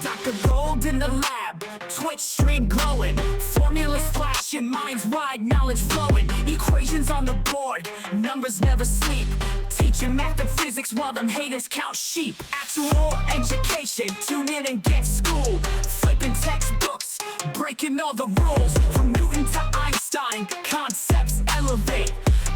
Dr. Gold in the lab, Twitch stream glowing, formulas flashing, minds wide, knowledge flowing, equations on the board, numbers never sleep, teaching math and physics while them haters count sheep. Actual education, tune in and get schooled, flipping textbooks, breaking all the rules, from Newton to Einstein, concepts elevate.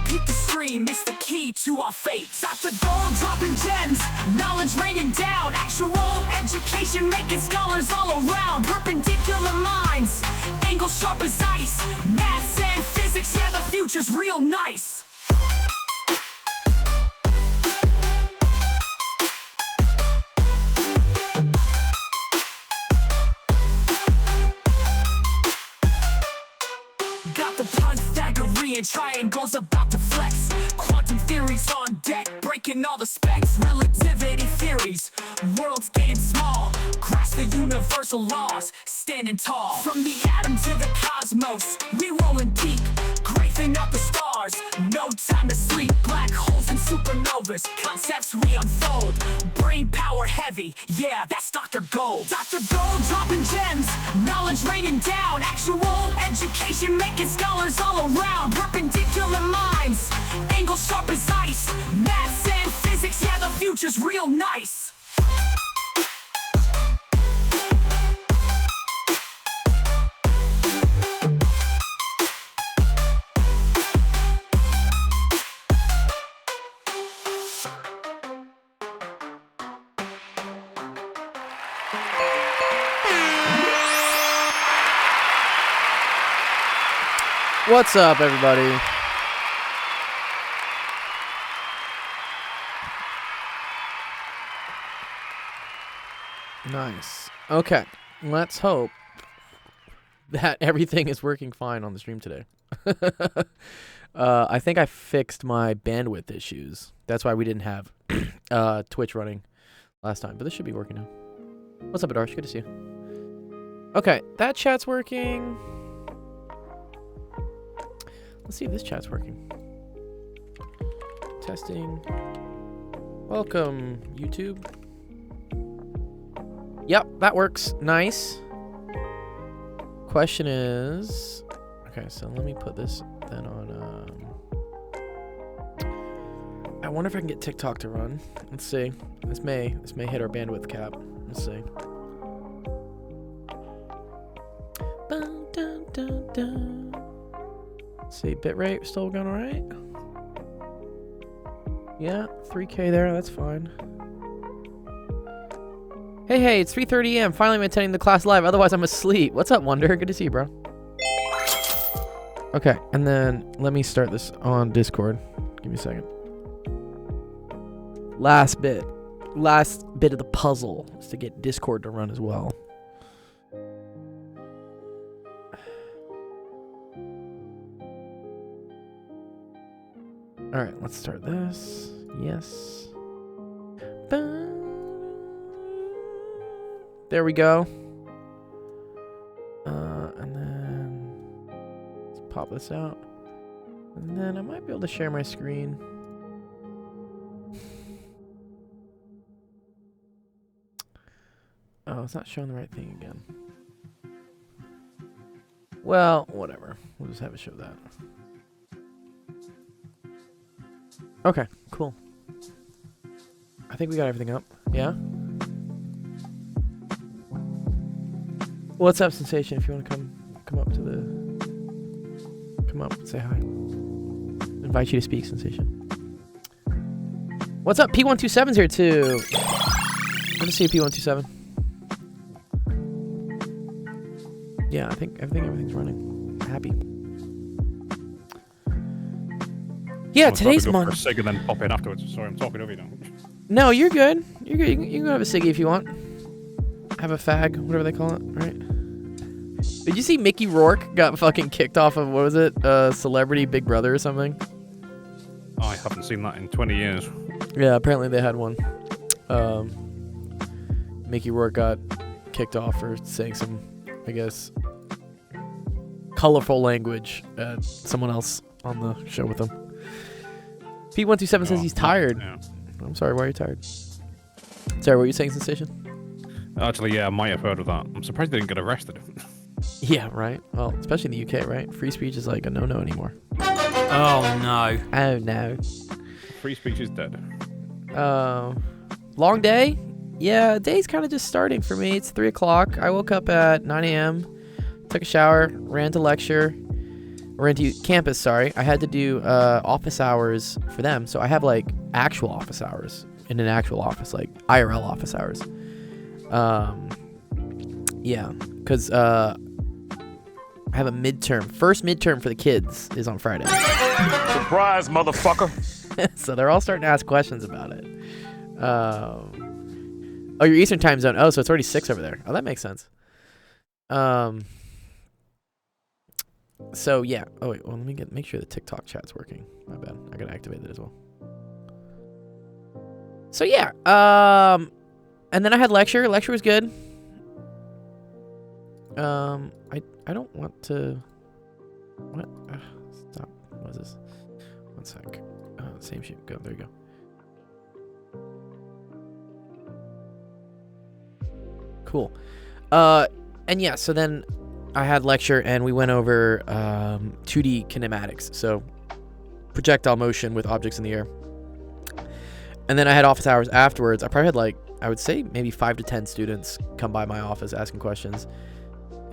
Keep the stream, it's the key to our fate. Dr. Gold dropping gems, knowledge raining down, actual education making scholars all around. Perpendicular minds, angles sharp as ice, maths and physics, yeah, the future's real nice. Got the Pythagorean triangles about to flex, quantum theories on deck, breaking all the specs, relativity theories, worlds getting small, grasp the universal laws, standing tall. From the atom to the cosmos, we rolling deep, grazing up the stars, no time to sleep. Black holes and supernovas, concepts we unfold, brain power heavy, yeah, that's Dr. Gold. Dr. Gold dropping gems, knowledge raining down, actual education making scholars all around. Perpendicular minds, angles sharp as ice, maths and physics, yeah, the future's real nice. What's up, everybody? Nice. Okay, let's hope that everything is working fine on the stream today. I think I fixed my bandwidth issues. That's why we didn't have Twitch running last time, but this should be working now. What's up, Adarsh? Good to see you. Okay, that chat's working. Let's see if this chat's working. Testing. Welcome, YouTube. Yep, that works. Nice. Question is... Okay, so let me put this then on... I wonder if I can get TikTok to run. Let's see. This may hit our bandwidth cap. Let's see. Dun, dun, dun, dun. Let's see, bitrate still going alright? Yeah, 3K there, that's fine. Hey, it's 3:30 a.m. Finally I'm attending the class live, otherwise I'm asleep. What's up, Wonder? Good to see you, bro. Okay, and then let me start this on Discord. Give me a second. Last bit of the puzzle is to get Discord to run as well. Alright, let's start this. Yes. There we go. And then let's pop this out. And then I might be able to share my screen. Oh, it's not showing the right thing again. Well, whatever. We'll just have it show that. Okay, cool. I think we got everything up. Yeah? What's up, Sensation? If you want to come up to the... Come up and say hi. Invite you to speak, Sensation. What's up? P127's here, too. Good to see you, P127. Yeah, I think everything's running. Happy. Yeah, today's Monday. For a cig and then pop in afterwards. Sorry, I'm talking over you now. No, you're good. You're good. You can have a ciggy if you want. Have a fag, whatever they call it, right? Did you see Mickey Rourke got fucking kicked off of, what was it? Celebrity Big Brother or something? I haven't seen that in 20 years. Yeah, apparently they had one. Mickey Rourke got kicked off for saying some, I guess, colorful language at someone else on the show with him. P127 says he's tired. Yeah. I'm sorry, why are you tired? Sorry, what were you saying, Sensation? Actually, yeah, I might have heard of that. I'm surprised they didn't get arrested. Yeah, right. Well, especially in the UK, right? Free speech is like a no-no anymore. Oh no. Oh no. Free speech is dead. Long day? Yeah, day's kind of just starting for me. It's 3 o'clock. I woke up at 9 a.m., took a shower, ran to campus, sorry. I had to do office hours for them. So I have like actual office hours in an actual office, like IRL office hours. Yeah, because I have a midterm. First midterm for the kids is on Friday. Surprise, motherfucker. So they're all starting to ask questions about it. Oh, your Eastern time zone. Oh, so it's already 6 over there. Oh, that makes sense. So yeah. Oh wait. Well, let me make sure the TikTok chat's working. My bad. I gotta activate it as well. So yeah. And then I had lecture. Lecture was good. I don't want to. What? Stop. What is this? 1 sec. Same shit. Go. There you go. Cool. And yeah, so then I had lecture and we went over 2D kinematics, so projectile motion with objects in the air. And then I had office hours afterwards. I probably had like, I would say maybe 5 to 10 students come by my office asking questions.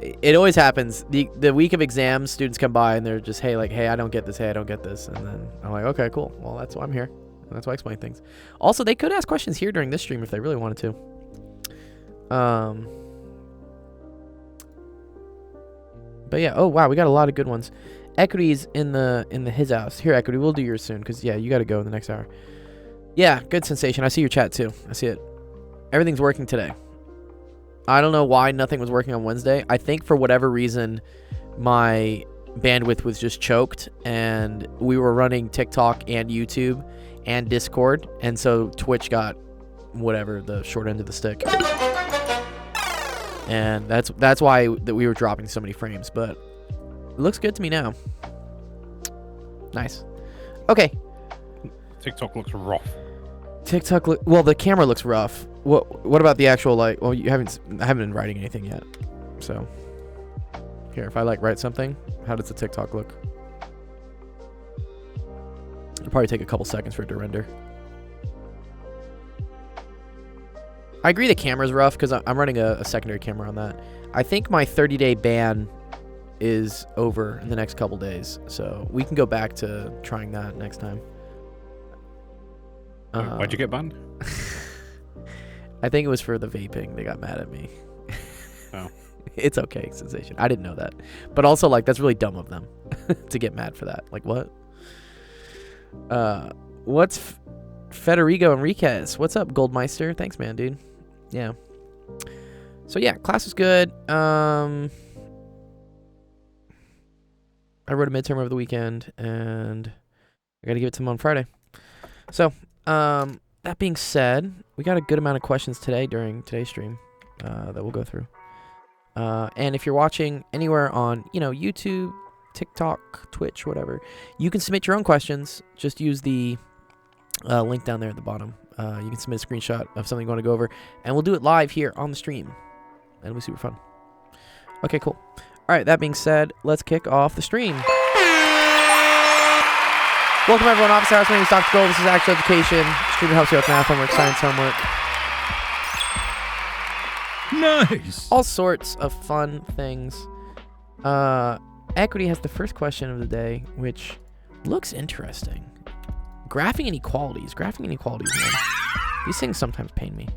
It always happens. The week of exams, students come by and they're just, hey, I don't get this. Hey, I don't get this. And then I'm like, okay, cool. Well, that's why I'm here. And that's why I explain things. Also, they could ask questions here during this stream if they really wanted to. But yeah, oh wow, we got a lot of good ones. Equity's in the his house. Here, Equity, we'll do yours soon because yeah, you got to go in the next hour. Yeah, good sensation. I see your chat too. I see it. Everything's working today. I don't know why nothing was working on Wednesday. I think for whatever reason, my bandwidth was just choked, and we were running TikTok and YouTube and Discord, and so Twitch got whatever the short end of the stick. And that's why that we were dropping so many frames, but it looks good to me now. Nice. Okay. TikTok looks rough. Well, the camera looks rough. What about the actual, like, well, I haven't been writing anything yet. So here, if I like write something, how does the TikTok look? It'll probably take a couple seconds for it to render. I agree the camera's rough because I'm running a secondary camera on that. I think my 30-day ban is over in the next couple days, so we can go back to trying that next time. Why'd you get banned? I think it was for the vaping. They got mad at me. Oh. It's okay, Sensation. I didn't know that. But also, like, that's really dumb of them to get mad for that. Like, what? What's Federico Enriquez? What's up, Goldmeister? Thanks, man, dude. Yeah. So, yeah, class was good. I wrote a midterm over the weekend, and I got to give it to him on Friday. So, that being said, we got a good amount of questions today during today's stream that we'll go through. And if you're watching anywhere on, YouTube, TikTok, Twitch, whatever, you can submit your own questions. Just use the link down there at the bottom. You can submit a screenshot of something you want to go over, and we'll do it live here on the stream. And it'll be super fun. Okay, cool. All right, that being said, let's kick off the stream. Welcome, everyone. Office Hours. My name is Dr. Gold. This is Actual Education. Stream that helps you with math homework, science homework. Nice. All sorts of fun things. Equity has the first question of the day, which looks interesting. Graphing inequalities. Graphing inequalities, man. These things sometimes pain me.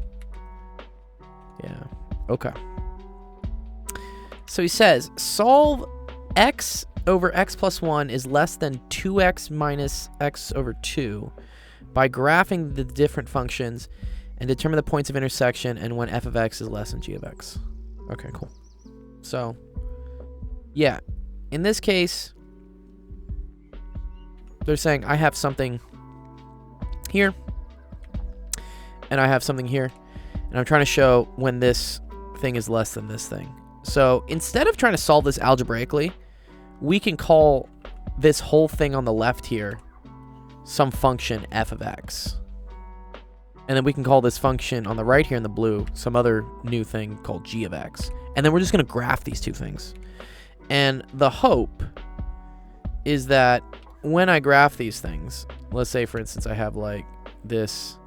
Yeah. Okay. So he says, solve x over x plus 1 is less than 2x minus x over 2 by graphing the different functions and determine the points of intersection and when f of x is less than g of x. Okay, cool. So, yeah. In this case, they're saying I have something here, and I have something here, and I'm trying to show when this thing is less than this thing. So, instead of trying to solve this algebraically, we can call this whole thing on the left here some function f of x. And then we can call this function on the right here in the blue some other new thing called g of x. And then we're just going to graph these two things. And the hope is that when I graph these things, let's say, for instance, I have like this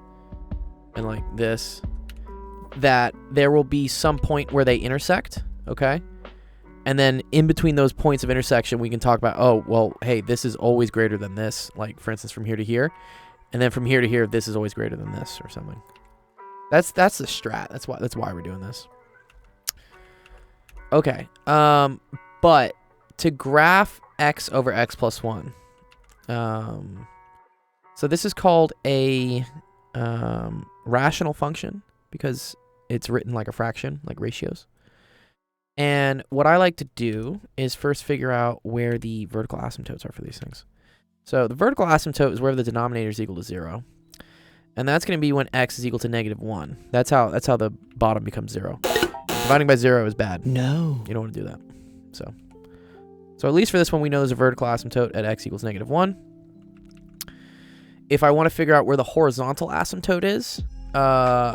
and like this, that there will be some point where they intersect, okay? And then in between those points of intersection, we can talk about, oh, well, hey, this is always greater than this, like, for instance, from here to here. And then from here to here, this is always greater than this or something. That's the strat. That's why we're doing this. Okay. But to graph x over x plus 1. So this is called a rational function because it's written like a fraction, like ratios. And what I like to do is first figure out where the vertical asymptotes are for these things. So the vertical asymptote is wherever the denominator is equal to 0. And that's going to be when x is equal to -1. That's how the bottom becomes 0. Dividing by 0 is bad. No. You don't want to do that. So at least for this one, we know there's a vertical asymptote at x equals -1. If I want to figure out where the horizontal asymptote is, I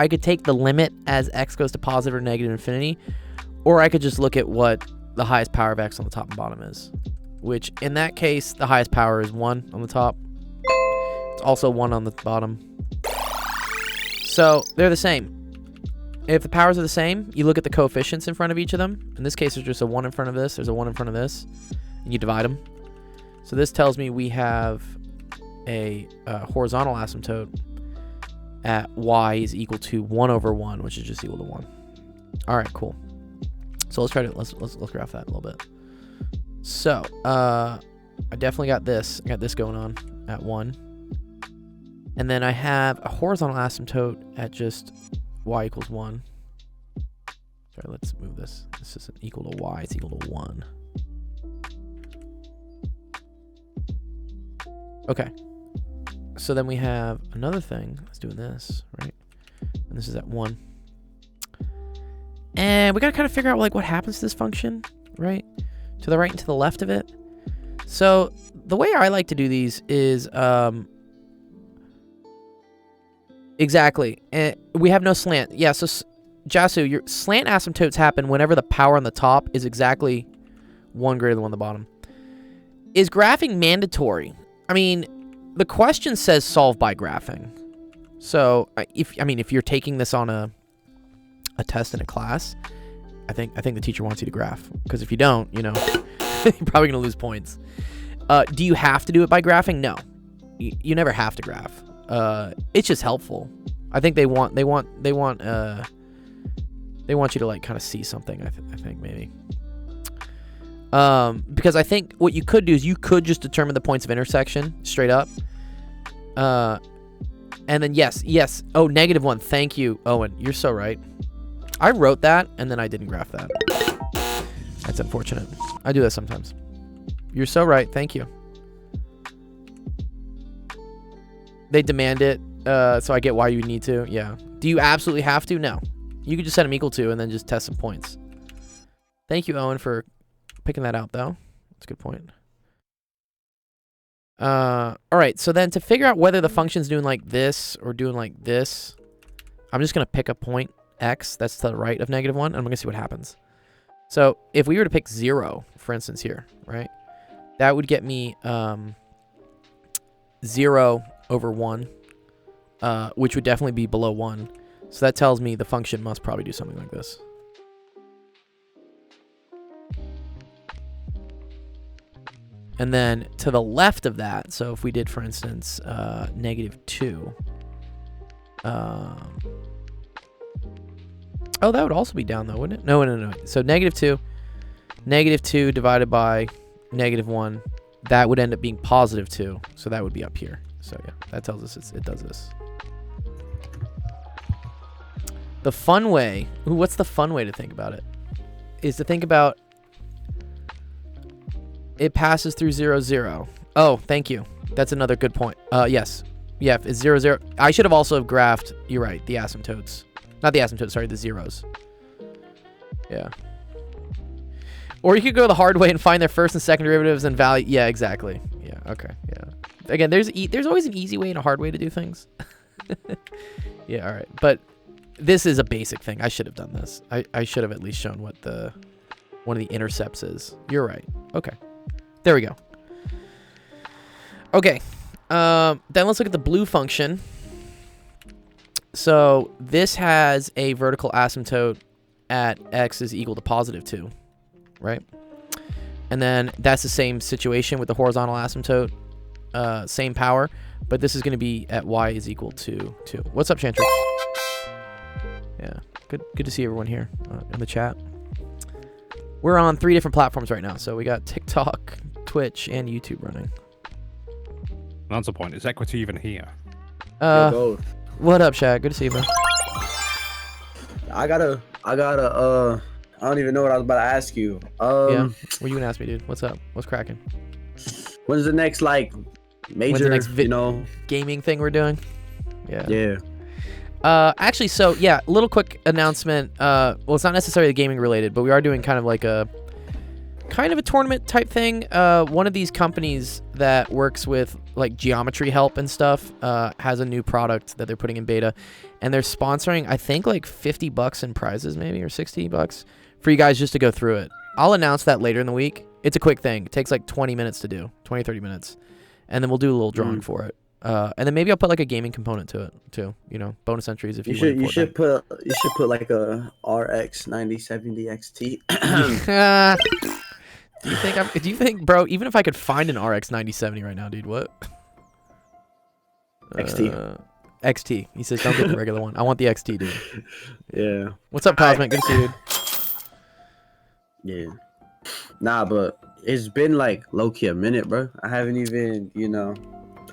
could take the limit as x goes to positive or negative infinity, or I could just look at what the highest power of x on the top and bottom is, which in that case, the highest power is 1 on the top. It's also 1 on the bottom. So they're the same. If the powers are the same, you look at the coefficients in front of each of them. In this case, there's just a 1 in front of this. There's a 1 in front of this. And you divide them. So this tells me we have a horizontal asymptote at y is equal to 1 over 1, which is just equal to 1. All right, cool. So let's graph that a little bit. So I definitely got this. I got this going on at 1. And then I have a horizontal asymptote at just y equals 1. Sorry, let's move this. This isn't equal to y, it's equal to 1. Okay. So then we have another thing. Let's do this, right? And this is at 1. And we gotta kind of figure out like what happens to this function, right? To the right and to the left of it. So the way I like to do these is exactly. We have no slant. Yeah, so Jasu, your slant asymptotes happen whenever the power on the top is exactly 1 greater than 1 on the bottom. Is graphing mandatory? I mean, the question says solve by graphing. So if you're taking this on a test in a class, I think the teacher wants you to graph, because if you don't, you're probably gonna lose points. Do you have to do it by graphing? No, you never have to graph. It's just helpful. I think they want you to like kind of see something. I think maybe. Because I think what you could do is you could just determine the points of intersection straight up. And then yes. Oh, -1. Thank you, Owen. You're so right. I wrote that and then I didn't graph that. That's unfortunate. I do that sometimes. You're so right. Thank you. They demand it, so I get why you need to. Yeah. Do you absolutely have to? No. You could just set them equal to and then just test some points. Thank you, Owen, for picking that out, though. That's a good point. All right, so then to figure out whether the function's doing like this or doing like this, I'm just going to pick a point, x, that's to the right of -1, and I'm going to see what happens. So if we were to pick 0, for instance, here, right, that would get me 0 over 1, which would definitely be below 1. So that tells me the function must probably do something like this. And then to the left of that, so if we did, for instance, -2. Oh, that would also be down, though, wouldn't it? No. So -2. -2 divided by -1. That would end up being +2. So that would be up here. So, yeah, that tells us it does this. The fun way... Ooh, what's the fun way to think about it? Is to think about... It passes through 0, 0. Oh, thank you. That's another good point. Yes. Yeah, if it's 0, 0. I should have also graphed, you're right, the asymptotes. Not the asymptotes, sorry, the zeros. Yeah. Or you could go the hard way and find their first and second derivatives and value. Yeah, exactly. Yeah, okay, yeah. Again, there's always an easy way and a hard way to do things. Yeah, all right. But this is a basic thing. I should have done this. I should have at least shown what one of the intercepts is. You're right. Okay. There we go. Okay. Then let's look at the blue function. So this has a vertical asymptote at x is equal to positive 2, right? And then that's the same situation with the horizontal asymptote, same power, but this is going to be at y is equal to 2. What's up, Chantrix? Yeah, good to see everyone here in the chat. We're on 3 different platforms right now, so we got TikTok, Twitch, and YouTube running. That's the point. Is equity even here? What up, Shaq? Good to see you, man. I don't even know what I was about to ask you. Yeah, what you gonna ask me, dude? What's up? What's cracking? When's the next like major, When's the next you know, gaming thing we're doing? Yeah. Yeah. Actually, so yeah, little quick announcement. Well, it's not necessarily gaming related, but we are doing kind of a tournament type thing. One of these companies that works with like geometry help and stuff has a new product that they're putting in beta, and they're sponsoring, I think, like $50 in prizes, maybe, or $60 for you guys just to go through it. I'll announce that later in the week. It's a quick thing. It takes like 20 minutes to do, 30 minutes, and then we'll do a little drawing for it. And then maybe I'll put like a gaming component to it too. You know, bonus entries if you want. You should put like a RX 9070 XT. Do you think, bro, even if I could find an RX 9070 right now, dude, what? XT. XT. He says, don't get the regular one. I want the XT, dude. Yeah. What's up, Cosmic? Good to see you, dude. Yeah. Nah, but it's been like low-key a minute, bro. I haven't even,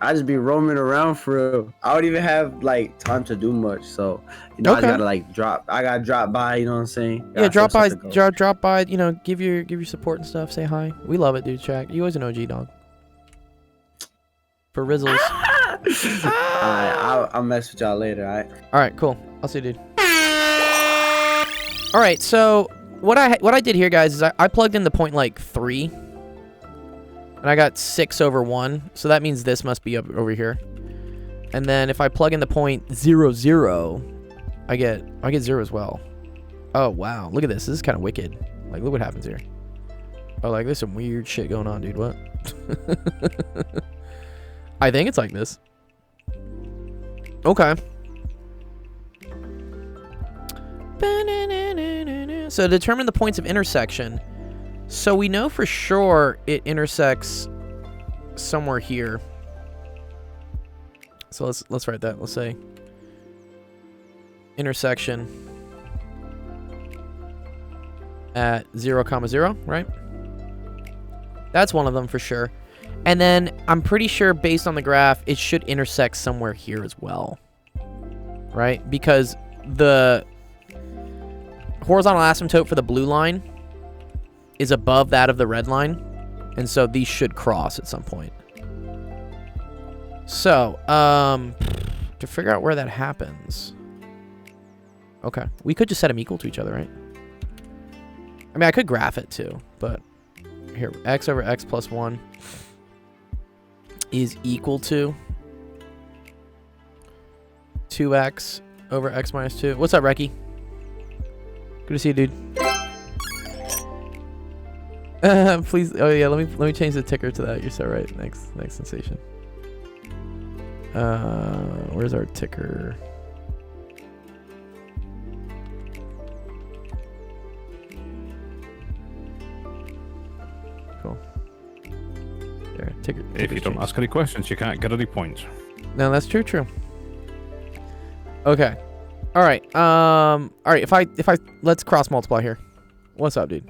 I just be roaming around for real. I don't even have like time to do much, so I just gotta like drop. I gotta drop by. You know what I'm saying? Yeah, drop by. Drop by. You know, give your support and stuff. Say hi. We love it, dude. Shaq, you always an OG dog. For Rizzles. I'll mess with y'all later. All right, cool. I'll see you, dude. All right, so what I did here, guys, is I plugged in the point like 3. And I got 6 over 1, so that means this must be up over here. And then if I plug in the point 0, 0, I get 0 as well. Oh wow, look at this. This is kind of wicked. Like, look what happens here. Oh, like there's some weird shit going on, dude. What? I think it's like this. Okay. So determine the points of intersection. So we know for sure it intersects somewhere here. So let's write that. Let's say intersection at 0, 0, right? That's one of them for sure. And then I'm pretty sure based on the graph, it should intersect somewhere here as well. Right? Because the horizontal asymptote for the blue line is above that of the red line, and so these should cross at some point. So, to figure out where that happens, okay, we could just set them equal to each other, right? I mean, I could graph it too, but here, x over x plus 1 is equal to 2x over x minus 2. What's up, Reki? Good to see you, dude. Please. Oh yeah. Let me change the ticker to that. You're so right. Next sensation. Where's our ticker? Cool. There. Ticker. If you don't ask any questions, you can't get any points. No, that's true. True. Okay. All right. All right. If I let's cross multiply here. What's up, dude?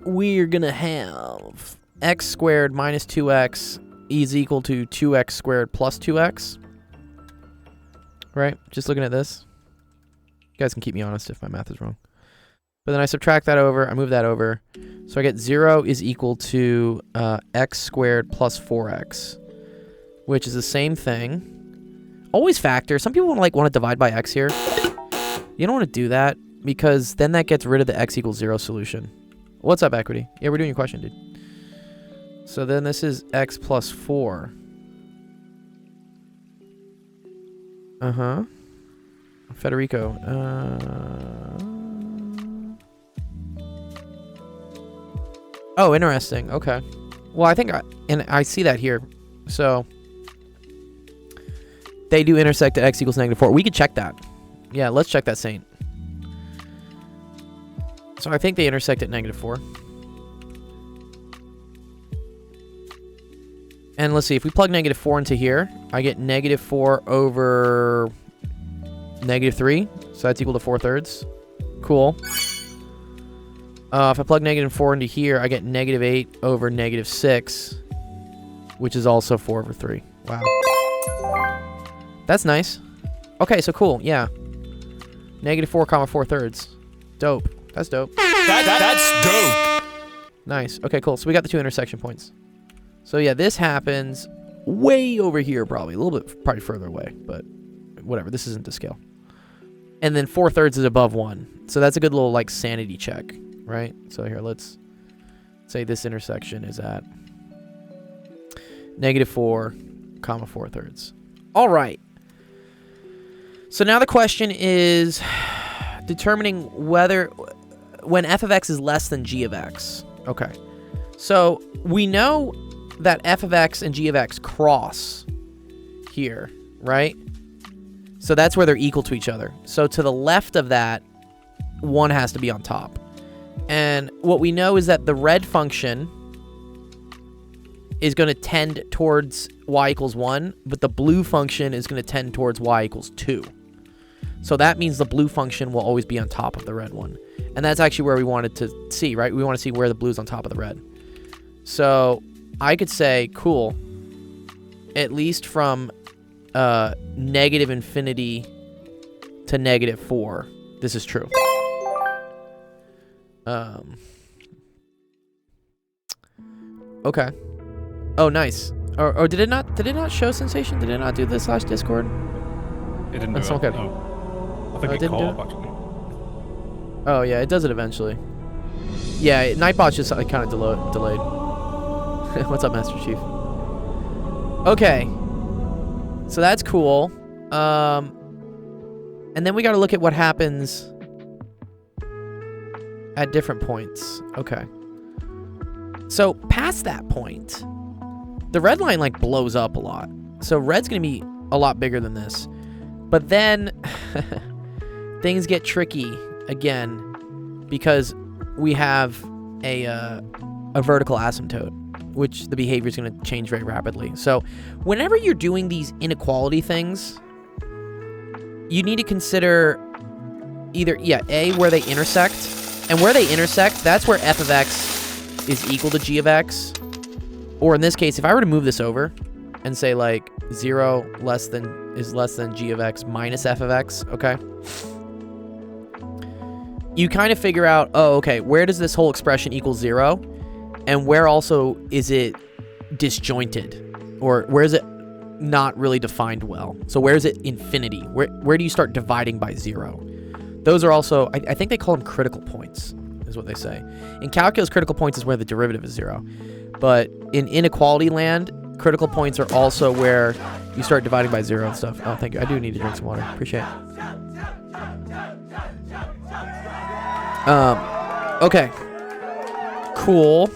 We're gonna have x squared minus 2x is equal to 2x squared plus 2x. Right? Just looking at this. You guys can keep me honest if my math is wrong. But then I subtract that over, I move that over. So I get 0 is equal to x squared plus 4x, which is the same thing. Always factor. Some people want to divide by x here. You don't want to do that because then that gets rid of the x equals 0 solution. What's up, Equity? Yeah, we're doing your question, dude. So then this is x plus 4. Uh-huh. Federico. Oh, interesting. Okay. Well, I think I see that here. So they do intersect at x equals -4. We could check that. Yeah, let's check that, Saint. So I think they intersect at -4. And let's see, if we plug -4 into here, I get -4 over -3. So that's equal to 4/3. Cool. If I plug -4 into here, I get -8 over -6, which is also 4/3. Wow. That's nice. Okay, so cool. Yeah. -4, 4/3. Dope. That's dope. That's dope. Nice. Okay, cool. So we got the 2 intersection points. So yeah, this happens way over here, probably. A little bit, probably further away, but whatever. This isn't to scale. And then 4/3 is above 1. So that's a good little, like, sanity check, right? So here, let's say this intersection is at -4, 4/3. All right. So now the question is determining when f of x is less than g of x. Okay. So we know that f of x and g of x cross here, right? So that's where they're equal to each other. So to the left of that, 1 has to be on top. And what we know is that the red function is going to tend towards y equals 1, but the blue function is going to tend towards y equals 2. So that means the blue function will always be on top of the red one. And that's actually where we wanted to see, right? We want to see where the blue is on top of the red. So I could say, cool, at least from negative infinity to -4, this is true. Okay. Oh, nice. Or did it not show sensation? Did it not do this last Discord? It didn't That's do it. okay. No. I think it it didn't do caught up, actually. Oh yeah, it does it eventually. Yeah, Nightbot's just kind of delayed. What's up, Master Chief? Okay. So that's cool. And then we got to look at what happens at different points. Okay. So past that point, the red line like blows up a lot. So red's going to be a lot bigger than this. But then things get tricky again because we have a vertical asymptote, which the behavior is going to change very rapidly. So whenever you're doing these inequality things, you need to consider either, A, where they intersect. And where they intersect, that's where f of x is equal to g of x. Or in this case, if I were to move this over and say like 0 is less than g of x minus f of x, okay? You kind of figure out, oh, okay, where does this whole expression equal 0? And where also is it disjointed? Or where is it not really defined well? So where is it infinity? Where do you start dividing by 0? Those are also, I think they call them critical points, is what they say. In calculus, critical points is where the derivative is 0. But in inequality land, critical points are also where you start dividing by 0 and stuff. Oh, thank you. I do need to drink some water. Appreciate it. Okay. Cool.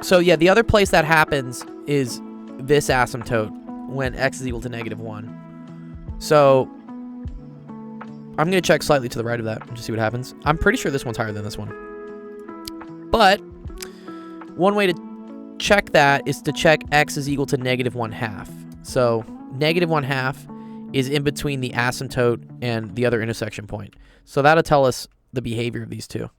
So yeah, the other place that happens is this asymptote when x is equal to -1. So I'm going to check slightly to the right of that and just see what happens. I'm pretty sure this one's higher than this one. But one way to check that is to check x is equal to -1/2. So -1/2 is in between the asymptote and the other intersection point. So that'll tell us the behavior of these two.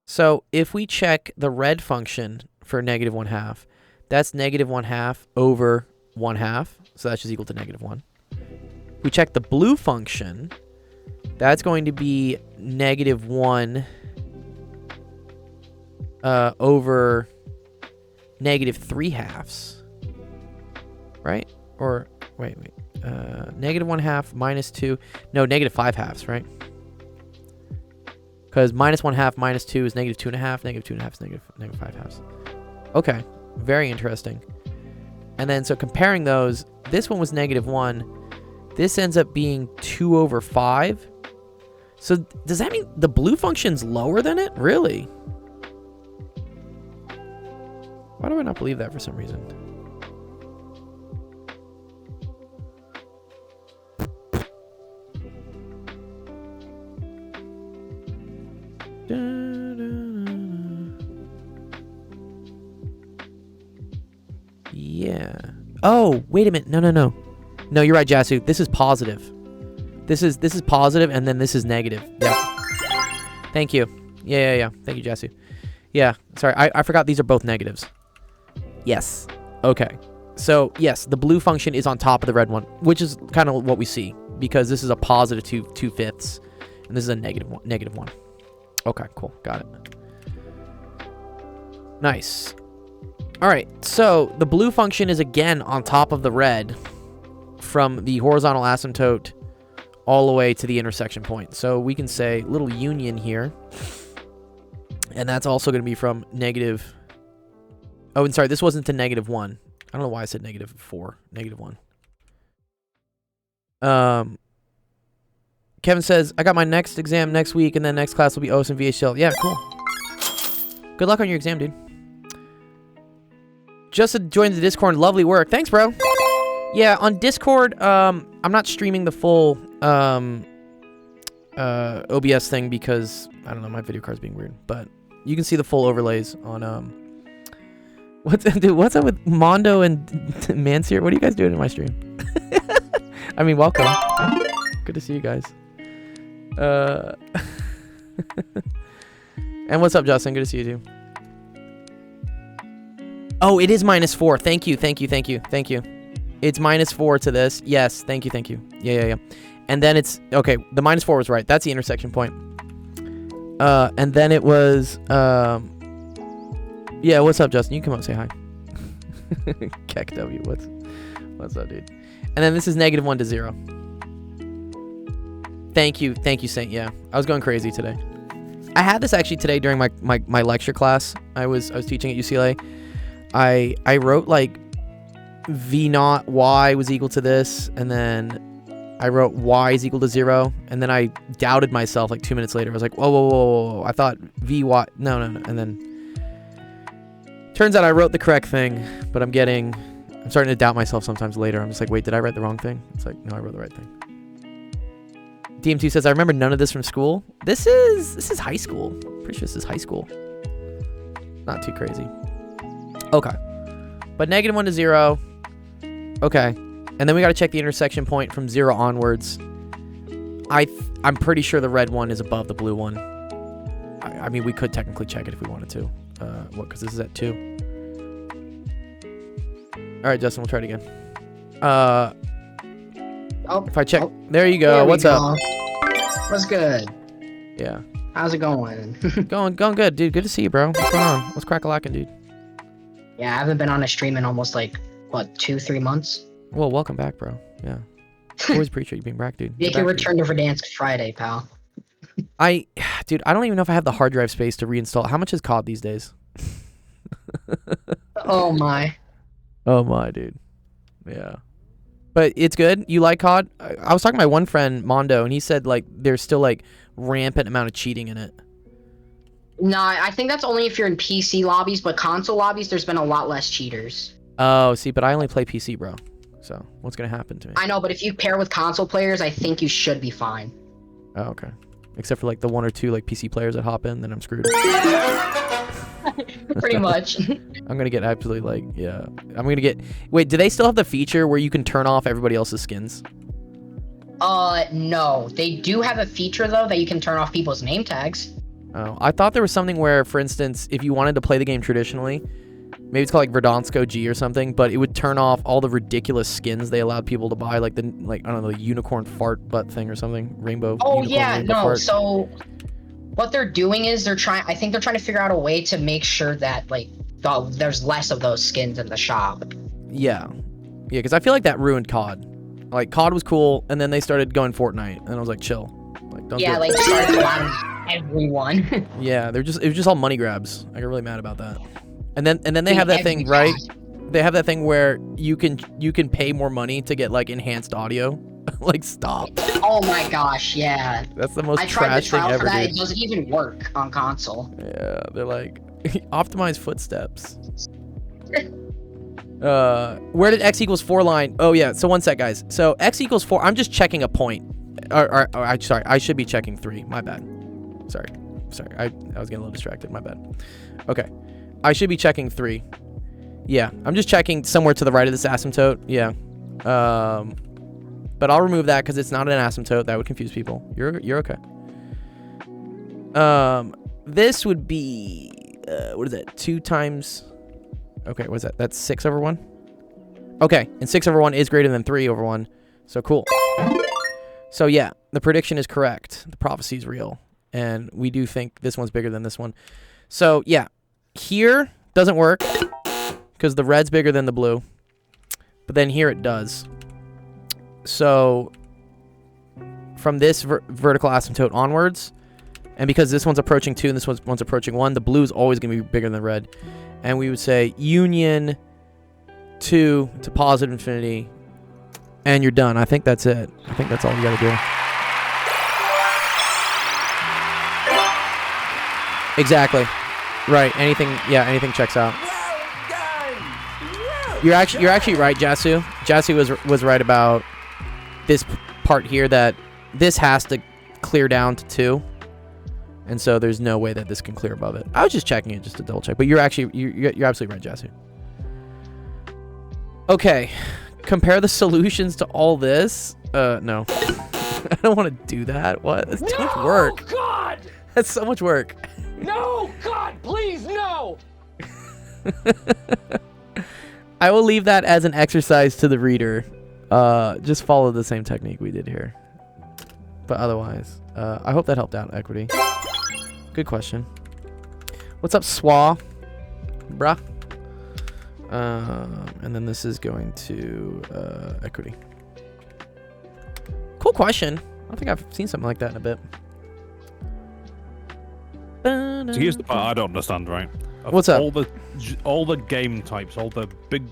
So if we check the red function for -1/2, that's -1/2 over 1/2. So that's just equal to -1. We check the blue function, that's going to be -1 over -3/2, right? Or wait, -1/2 minus 2, no, -5/2, right? Because -1/2 minus 2 is -2.5, -2.5 is -5/2. Okay, very interesting. And then so comparing those, this one was -1, This ends up being 2 over 5. So does that mean the blue function's lower than it? Really? Why do I not believe that for some reason? Yeah. Oh, wait a minute. No. No, you're right, Jasu. This is positive. This is positive, and then this is negative. Yeah. Thank you. Yeah. Thank you, Jasu. Yeah. Sorry, I forgot these are both negatives. Yes. Okay. So, yes, the blue function is on top of the red one, which is kind of what we see, because this is a positive 2/5, and this is a negative one. Okay, cool. Got it. Nice. All right, so the blue function is again on top of the red from the horizontal asymptote all the way to the intersection point. So we can say little union here, and that's also going to be from negative... Oh, and sorry, this wasn't to -1. I don't know why I said -4, -1. Kevin says, I got my next exam next week, and then next class will be OS and VHL. Yeah, cool. Good luck on your exam, dude. Just joined the Discord. Lovely work. Thanks, bro. Yeah, on Discord, I'm not streaming the full OBS thing because, I don't know, my video card's being weird. But you can see the full overlays on... What's up with Mondo and Mansier? What are you guys doing in my stream? I mean, welcome. Good to see you guys. And what's up, Justin? Good to see you too. Oh, it is -4. Thank you. It's -4 to this. Yes, thank you. Yeah. And then it's... Okay, the -4 was right. That's the intersection point. And then it was... Yeah, what's up, Justin? You can come up and say hi. Keck W, what's up, dude? And then this is -1 to 0. Thank you, Saint. Yeah, I was going crazy today. I had this actually today during my lecture class. I was teaching at UCLA. I wrote like V0 y was equal to this, and then I wrote y is equal to 0, and then I doubted myself like 2 minutes later. I was like, whoa. I thought Vy, no. And then turns out I wrote the correct thing, but I'm starting to doubt myself sometimes later. I'm just like, wait, did I write the wrong thing? It's like, no, I wrote the right thing. DMT says, I remember none of this from school. This is high school. Pretty sure this is high school. Not too crazy. Okay. But -1 to 0. Okay. And then we got to check the intersection point from 0 onwards. I'm pretty sure the red one is above the blue one. I mean, we could technically check it if we wanted to. What? Because this is at 2. All right, Justin, we'll try it again. If I check, there you go. What's up? What's good? Yeah. How's it going? going good, dude. Good to see you, bro. What's going on? What's crack-a-lackin', dude? Yeah, I haven't been on a stream in almost like, what, 2-3 months? Well, welcome back, bro. Yeah. Always appreciate you being back, dude. Make your return to Verdansk Friday, pal. Dude, I don't even know if I have the hard drive space to reinstall. How much is COD these days? Oh my. Oh my, dude. Yeah. But it's good. You like COD? I was talking to my one friend, Mondo, and he said, like, there's still, like, rampant amount of cheating in it. Nah, I think that's only if you're in PC lobbies, but console lobbies, there's been a lot less cheaters. Oh, see, but I only play PC, bro. So, what's going to happen to me? I know, but if you pair with console players, I think you should be fine. Oh, okay. Except for, like, the 1 or 2, like, PC players that hop in, then I'm screwed. Pretty much. I'm going to get absolutely, like, yeah. I'm going to get... Wait, do they still have the feature where you can turn off everybody else's skins? No. They do have a feature, though, that you can turn off people's name tags. Oh, I thought there was something where, for instance, if you wanted to play the game traditionally, maybe it's called like Verdansk OG or something, but it would turn off all the ridiculous skins they allowed people to buy, like I don't know, the unicorn fart butt thing or something, rainbow. Oh unicorn, yeah, rainbow no. Fart. So what they're doing is I think they're trying to figure out a way to make sure that like there's less of those skins in the shop. Yeah, because I feel like that ruined COD. Like COD was cool, and then they started going Fortnite, and I was like, chill. Like, don't. Yeah, like started allowing everyone. Yeah, it was just all money grabs. I got really mad about that. And then they have that thing, right? They have that thing where you can pay more money to get like enhanced audio Like, stop. Oh my gosh, yeah. That's the most I tried the trash thing trial ever, for that. dude. It doesn't even work on console. Yeah, they're like, optimize footsteps. Where did x equals 4 line? Oh yeah, so one sec, guys. So x equals 4. I'm just checking a point. Sorry, I should be checking 3. My bad. Sorry. I was getting a little distracted. My bad. Okay, I should be checking 3. Yeah, I'm just checking somewhere to the right of this asymptote. Yeah. But I'll remove that because it's not an asymptote. That would confuse people. You're okay. This would be what is it? 2 times. Okay, what is that? That's 6 over 1. Okay, and 6 over 1 is greater than 3 over 1. So cool. So yeah, the prediction is correct. The prophecy is real, and we do think this one's bigger than this one. So yeah, here doesn't work because the red's bigger than the blue, but then here it does. So from this vertical asymptote onwards, and because this one's approaching 2 and this one's approaching 1, the blue is always going to be bigger than the red. And we would say union 2 to positive infinity, and you're done. I think that's it. I think that's all you got to do. Exactly. Right. Anything checks out. You're actually right, Jasu. Jasu was right about this part here, that this has to clear down to 2. And so there's no way that this can clear above it. I was just checking it just to double check, but you're absolutely right, Jasu. Okay, compare the solutions to all this. No, I don't want to do that. What? That's too much work. God! That's so much work. No, God, please, no! I will leave that as an exercise to the reader. Just follow the same technique we did here. But otherwise, I hope that helped out, Equity. Good question. What's up, Swa? Bruh. And then this is going to Equity. Cool question. I don't think I've seen something like that in a bit. So here's the part I don't understand, right? What's up? All the game types, all the big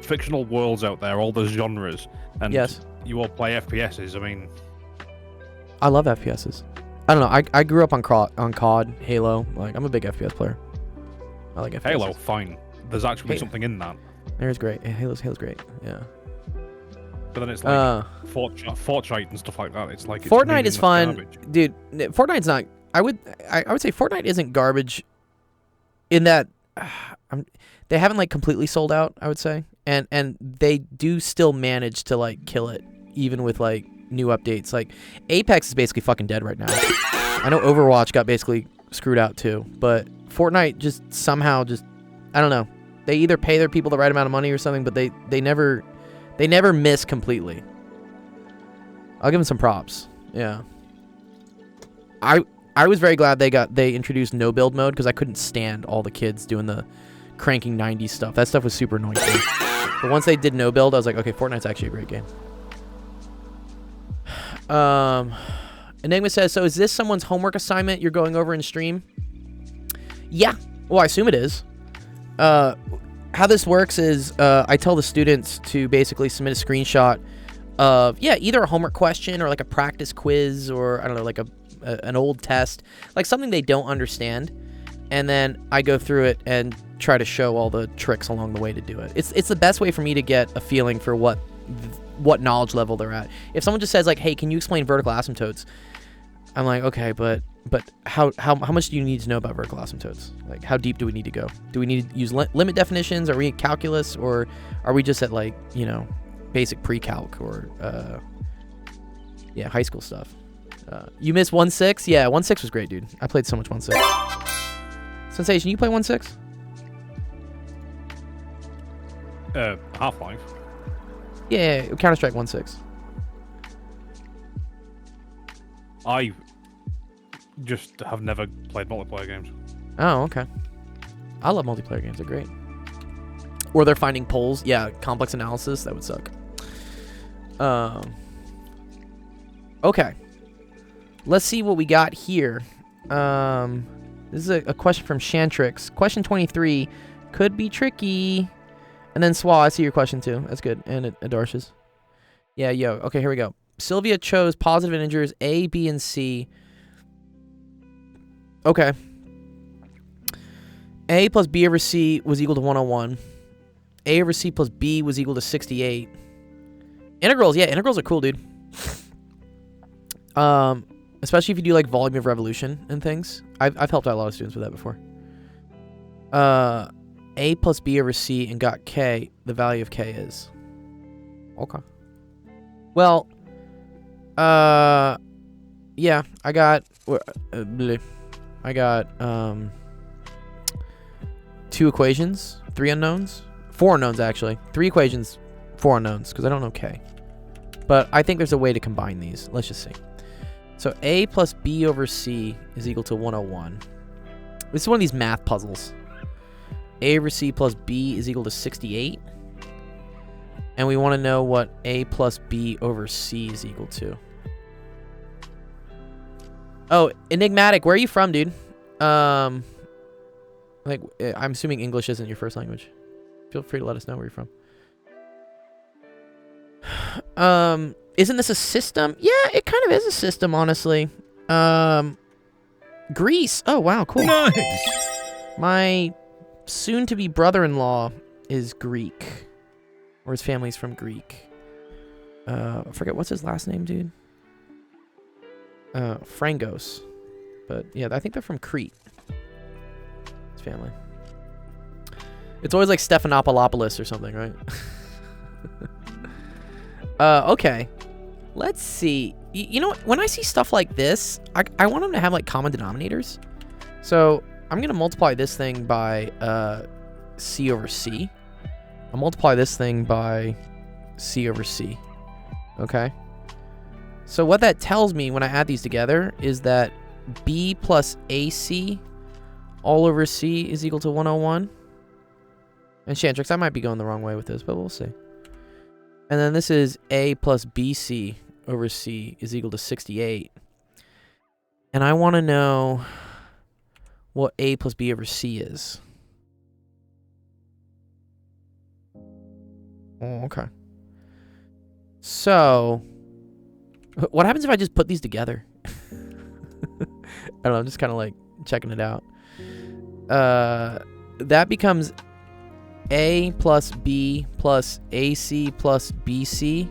fictional worlds out there, all the genres, and yes, you all play FPSs. I mean, I love FPSs. I don't know. I grew up on COD, Halo. Like, I'm a big FPS player. I like FPSs. Halo, fine. There's actually something in that. Halo's great. Halo's great. Yeah. But then it's like Fortnite and stuff like that. It's like Fortnite is fun, garbage. dude. Fortnite's not. I would say Fortnite isn't garbage. In that, they haven't like completely sold out. I would say, and they do still manage to like kill it, even with like new updates. Like Apex is basically fucking dead right now. I know Overwatch got basically screwed out too, but Fortnite just somehow I don't know. They either pay their people the right amount of money or something, but they never miss completely. I'll give them some props. Yeah. I was very glad they introduced no build mode, because I couldn't stand all the kids doing the cranking 90s stuff. That stuff was super annoying to me. But once they did no build, I was like, okay, Fortnite's actually a great game. Enigma says, so is this someone's homework assignment you're going over in stream? Yeah. Well, I assume it is. How this works is I tell the students to basically submit a screenshot of, either a homework question or like a practice quiz, or I don't know, like an old test, like something they don't understand, and then I go through it and try to show all the tricks along the way to do it. It's the best way for me to get a feeling for what knowledge level they're at. If someone just says like, hey, can you explain vertical asymptotes? I'm like, okay, but how much do you need to know about vertical asymptotes? Like, how deep do we need to go? Do we need to use limit definitions? Are we at calculus, or are we just at like, basic pre-calc or high school stuff? You missed 1.6? Yeah, 1.6 was great, dude. I played so much 1.6. Sensation, you play 1.6? Half-Life. Yeah, Counter-Strike 1.6. I just have never played multiplayer games. Oh, okay. I love multiplayer games. They're great. Or they're finding polls. Yeah, complex analysis. That would suck. Okay. Let's see what we got here. This is a question from Shantrix. Question 23 could be tricky. And then Swa, I see your question too. That's good. And Adarsh's. Yeah, yo. Okay, here we go. Sylvia chose positive integers A, B, and C. Okay. A plus B over C was equal to 101. A over C plus B was equal to 68. Integrals, yeah, integrals are cool, dude. Especially if you do like volume of revolution and things. I've helped out a lot of students with that before. A plus B over C and got K. The value of K is. Okay. Well, yeah, I got 2 equations, 3 unknowns, 4 unknowns actually. 3 equations, 4 unknowns, because I don't know K. But I think there's a way to combine these. Let's just see. So A plus B over C is equal to 101. This is one of these math puzzles. A over C plus B is equal to 68. And we want to know what A plus B over C is equal to. Oh, Enigmatic, where are you from, dude? Like, I'm assuming English isn't your first language. Feel free to let us know where you're from. Isn't this a system? Yeah, it kind of is a system, honestly. Greece. Oh, wow, cool. Nice. My soon-to-be brother-in-law is Greek. Or his family's from Greek. I forget, what's his last name, dude? Frangos. But, yeah, I think they're from Crete. His family. It's always like Stephanopoulos or something, right? Okay. Let's see. You know what? When I see stuff like this, I want them to have like common denominators. So I'm going to multiply this thing by C over C. I'll multiply this thing by C over C. Okay? So what that tells me when I add these together is that B plus AC all over C is equal to 101. And Shantrix, I might be going the wrong way with this, but we'll see. And then this is A plus BC over C is equal to 68. And I want to know what A plus B over C is. Oh, okay. So, what happens if I just put these together? I don't know, I'm just kind of like checking it out. That becomes A plus B plus AC plus BC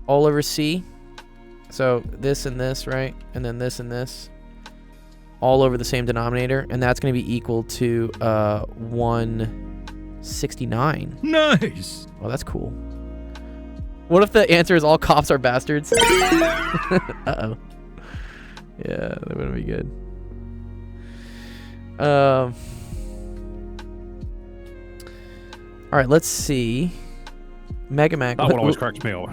all over C. So this and this, right? And then this and this all over the same denominator. And that's going to be equal to 169. Nice. Oh, that's cool. What if the answer is all cops are bastards? Uh-oh. Yeah, that wouldn't be good. All right, let's see. Mega Mac. That one always cracks me up.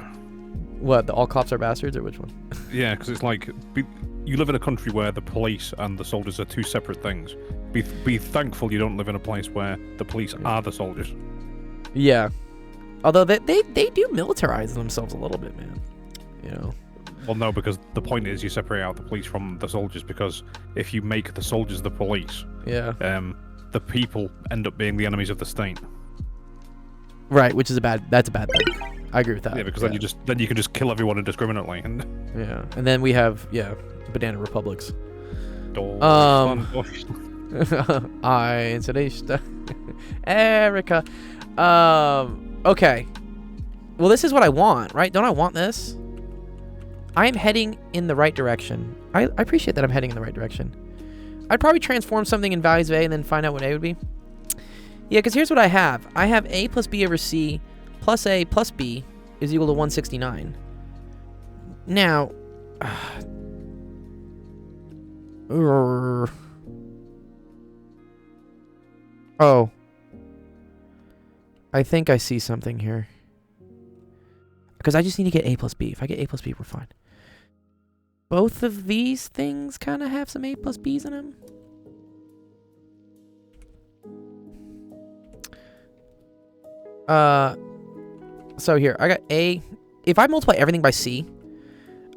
What, the all cops are bastards, or which one? Yeah, because it's like you live in a country where the police and the soldiers are 2 separate things. Be thankful you don't live in a place where the police are the soldiers. Yeah. Although they do militarize themselves a little bit, man. You know. Well, no, because the point is you separate out the police from the soldiers, because if you make the soldiers the police, Yeah. The people end up being the enemies of the state. Right, which is that's a bad thing. I agree with that. Yeah, because then you can just kill everyone indiscriminately and Yeah, and then we have banana republics. Erica. Okay. Well, this is what I want, right? Don't I want this? I am heading in the right direction. I appreciate that I'm heading in the right direction. I'd probably transform something in values of A and then find out what A would be. Yeah, because here's what I have. I have A plus B over C plus A plus B is equal to 169. Now... Oh. I think I see something here. Because I just need to get A plus B. If I get A plus B, we're fine. Both of these things kind of have some A plus Bs in them. So here, I got A. If I multiply everything by C,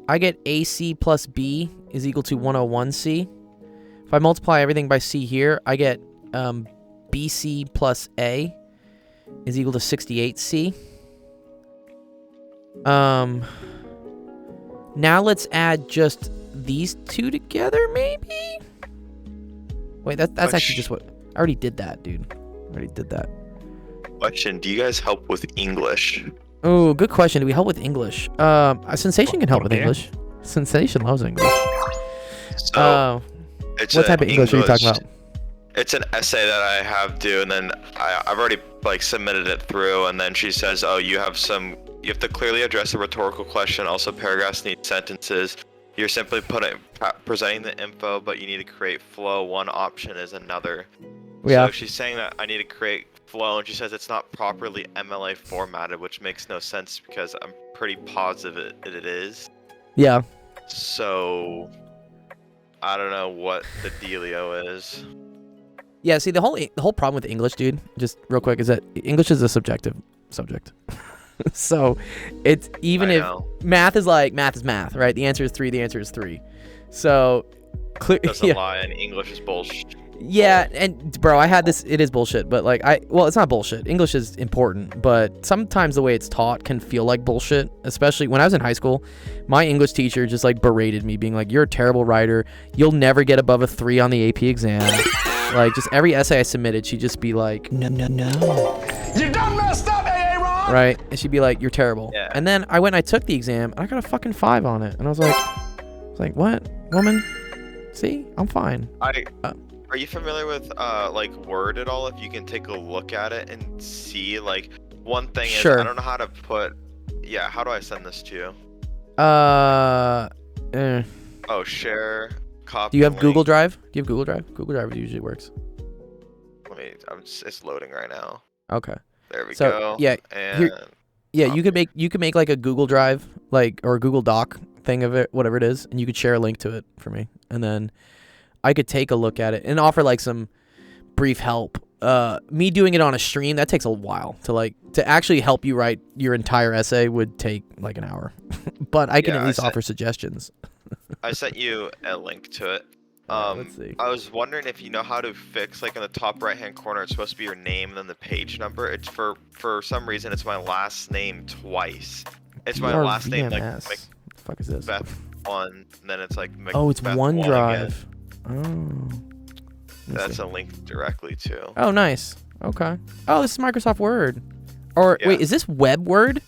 I get AC plus B is equal to 101C. If I multiply everything by C here, I get BC plus A is equal to 68C. Now let's add just these two together, maybe? Wait, that's actually just what... I already did that, dude. I already did that. Question: do you guys help with English? Oh, good question. Do we help with English? Sensation can help with English. Sensation loves English. So, it's what type of English are you talking about? It's an essay that I have due, and then I've already like submitted it through, and then she says, "Oh, you have to clearly address a rhetorical question. Also, paragraphs need sentences. You're simply presenting the info, but you need to create flow. One option is another." Yeah. So she's saying that I need to create flow, and she says it's not properly MLA formatted, which makes no sense because I'm pretty positive it is. Yeah. So I don't know what the dealio is. Yeah, see, the whole problem with English, dude, just real quick, is that English is a subjective subject. So it's even if math is math, right? The answer is 3, the answer is 3. So doesn't lie, and English is bullshit. Yeah, and bro, I had this. It is bullshit, but like it's not bullshit. English is important, but sometimes the way it's taught can feel like bullshit. Especially when I was in high school, my English teacher just like berated me, being like, "You're a terrible writer. You'll never get above a 3 on the AP exam." Like just every essay I submitted, she'd just be like, "No, You done messed up, AA Ron. Right?" And she'd be like, "You're terrible." Yeah. And then I went and I took the exam, and I got a fucking 5 on it, and I was like, "What, woman? See, I'm fine." Are you familiar with like Word at all? If you can take a look at it and see, like, one thing is I don't know how to put. Yeah, how do I send this to you? Oh, share, copy. Do you have link. Google Drive? Do you have Google Drive? Google Drive usually works. It's loading right now. Okay. There we So, go. yeah, And you could make like a Google Drive, like, or a Google Doc thing of it, whatever it is, and you could share a link to it for me, and then I could take a look at it and offer like some brief help. Me doing it on a stream, that takes a while to actually help you write your entire essay would take like an hour, but I can at least offer suggestions. I sent you a link to it. Let's see. I was wondering if you know how to fix, like, in the top right hand corner, it's supposed to be your name and then the page number. It's for some reason it's my last name twice. It's my last name, like what the fuck is this? Beth 1, and then it's like Oh, it's Macbeth OneDrive. 1 again. Oh. That's a link directly to. Oh, nice. Okay. Oh, this is Microsoft Word. Or wait, is this Web Word?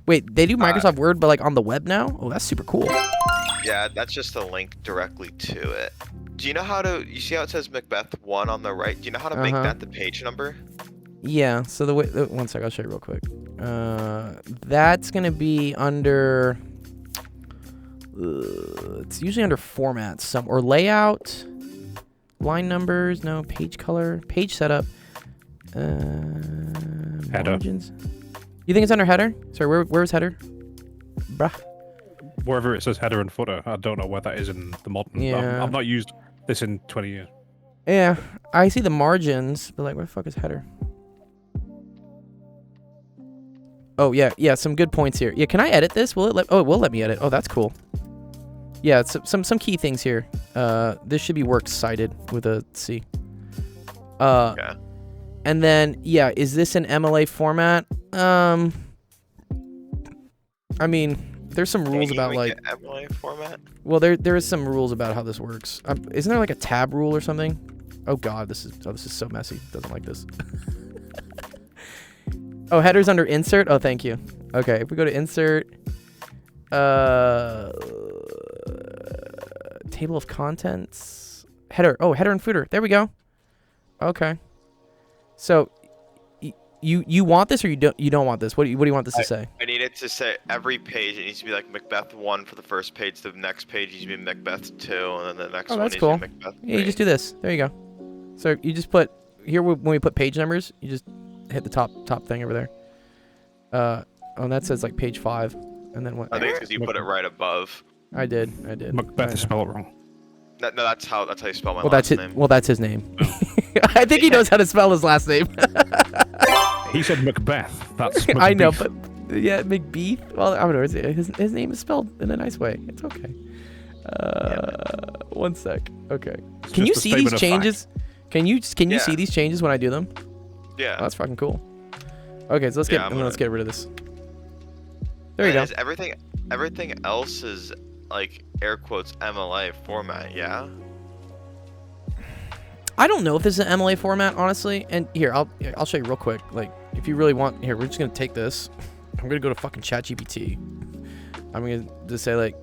Wait, they do Microsoft Word, but like on the web now? Oh, that's super cool. Yeah, that's just a link directly to it. Do you know how to? You see how it says Macbeth 1 on the right? Do you know how to make that the page number? Yeah. So the way, one sec, I'll show you real quick. That's gonna be under. It's usually under formats, or layout, line numbers. No, page color, page setup. Header. Margins. You think it's under header? Sorry, where's header? Bruh. Wherever it says header and footer, I don't know where that is in the modern. Yeah. I've not used this in 20 years. Yeah, I see the margins, but like, where the fuck is header? Oh yeah, some good points here. Yeah, can I edit this? Will it let? Oh, it will let me edit. Oh, that's cool. Yeah, it's some key things here. This should be works cited with a C. Yeah. And then is this an MLA format? I mean, there's some rules about like MLA format. Well, there is some rules about how this works. Isn't there like a tab rule or something? Oh god, this is so messy. Doesn't like this. Oh, header's under insert. Oh, thank you. Okay, if we go to insert, table of contents, header. Oh, header and footer. There we go. Okay. So, you want this or you don't want this? What do you want this to say? I need it to say every page. It needs to be like Macbeth 1 for the first page. The next page needs to be Macbeth 2, and then the next one needs to be Macbeth 3. Yeah, you just do this. There you go. So you just put here when we put page numbers, you just hit the top thing over there. And that says like page 5, and then what? I think it's because you put it right above. I did. Macbeth is spelled wrong. No, that's how you spell my last name. Well, that's his name. I think he knows how to spell his last name. He said Macbeth. That's I know, but yeah, McBeath. Well, I don't know. His name is spelled in a nice way. It's okay. One sec. Okay. Can you see these changes? Can you see these changes when I do them? Yeah. Oh, that's fucking cool. Okay, so let's get rid of this. There you go. Is everything else is like air quotes MLA format, yeah? I don't know if this is an MLA format, honestly. And here, I'll show you real quick. Like, if you really want, here, we're just gonna take this. I'm gonna go to fucking ChatGPT. I'm gonna just say like,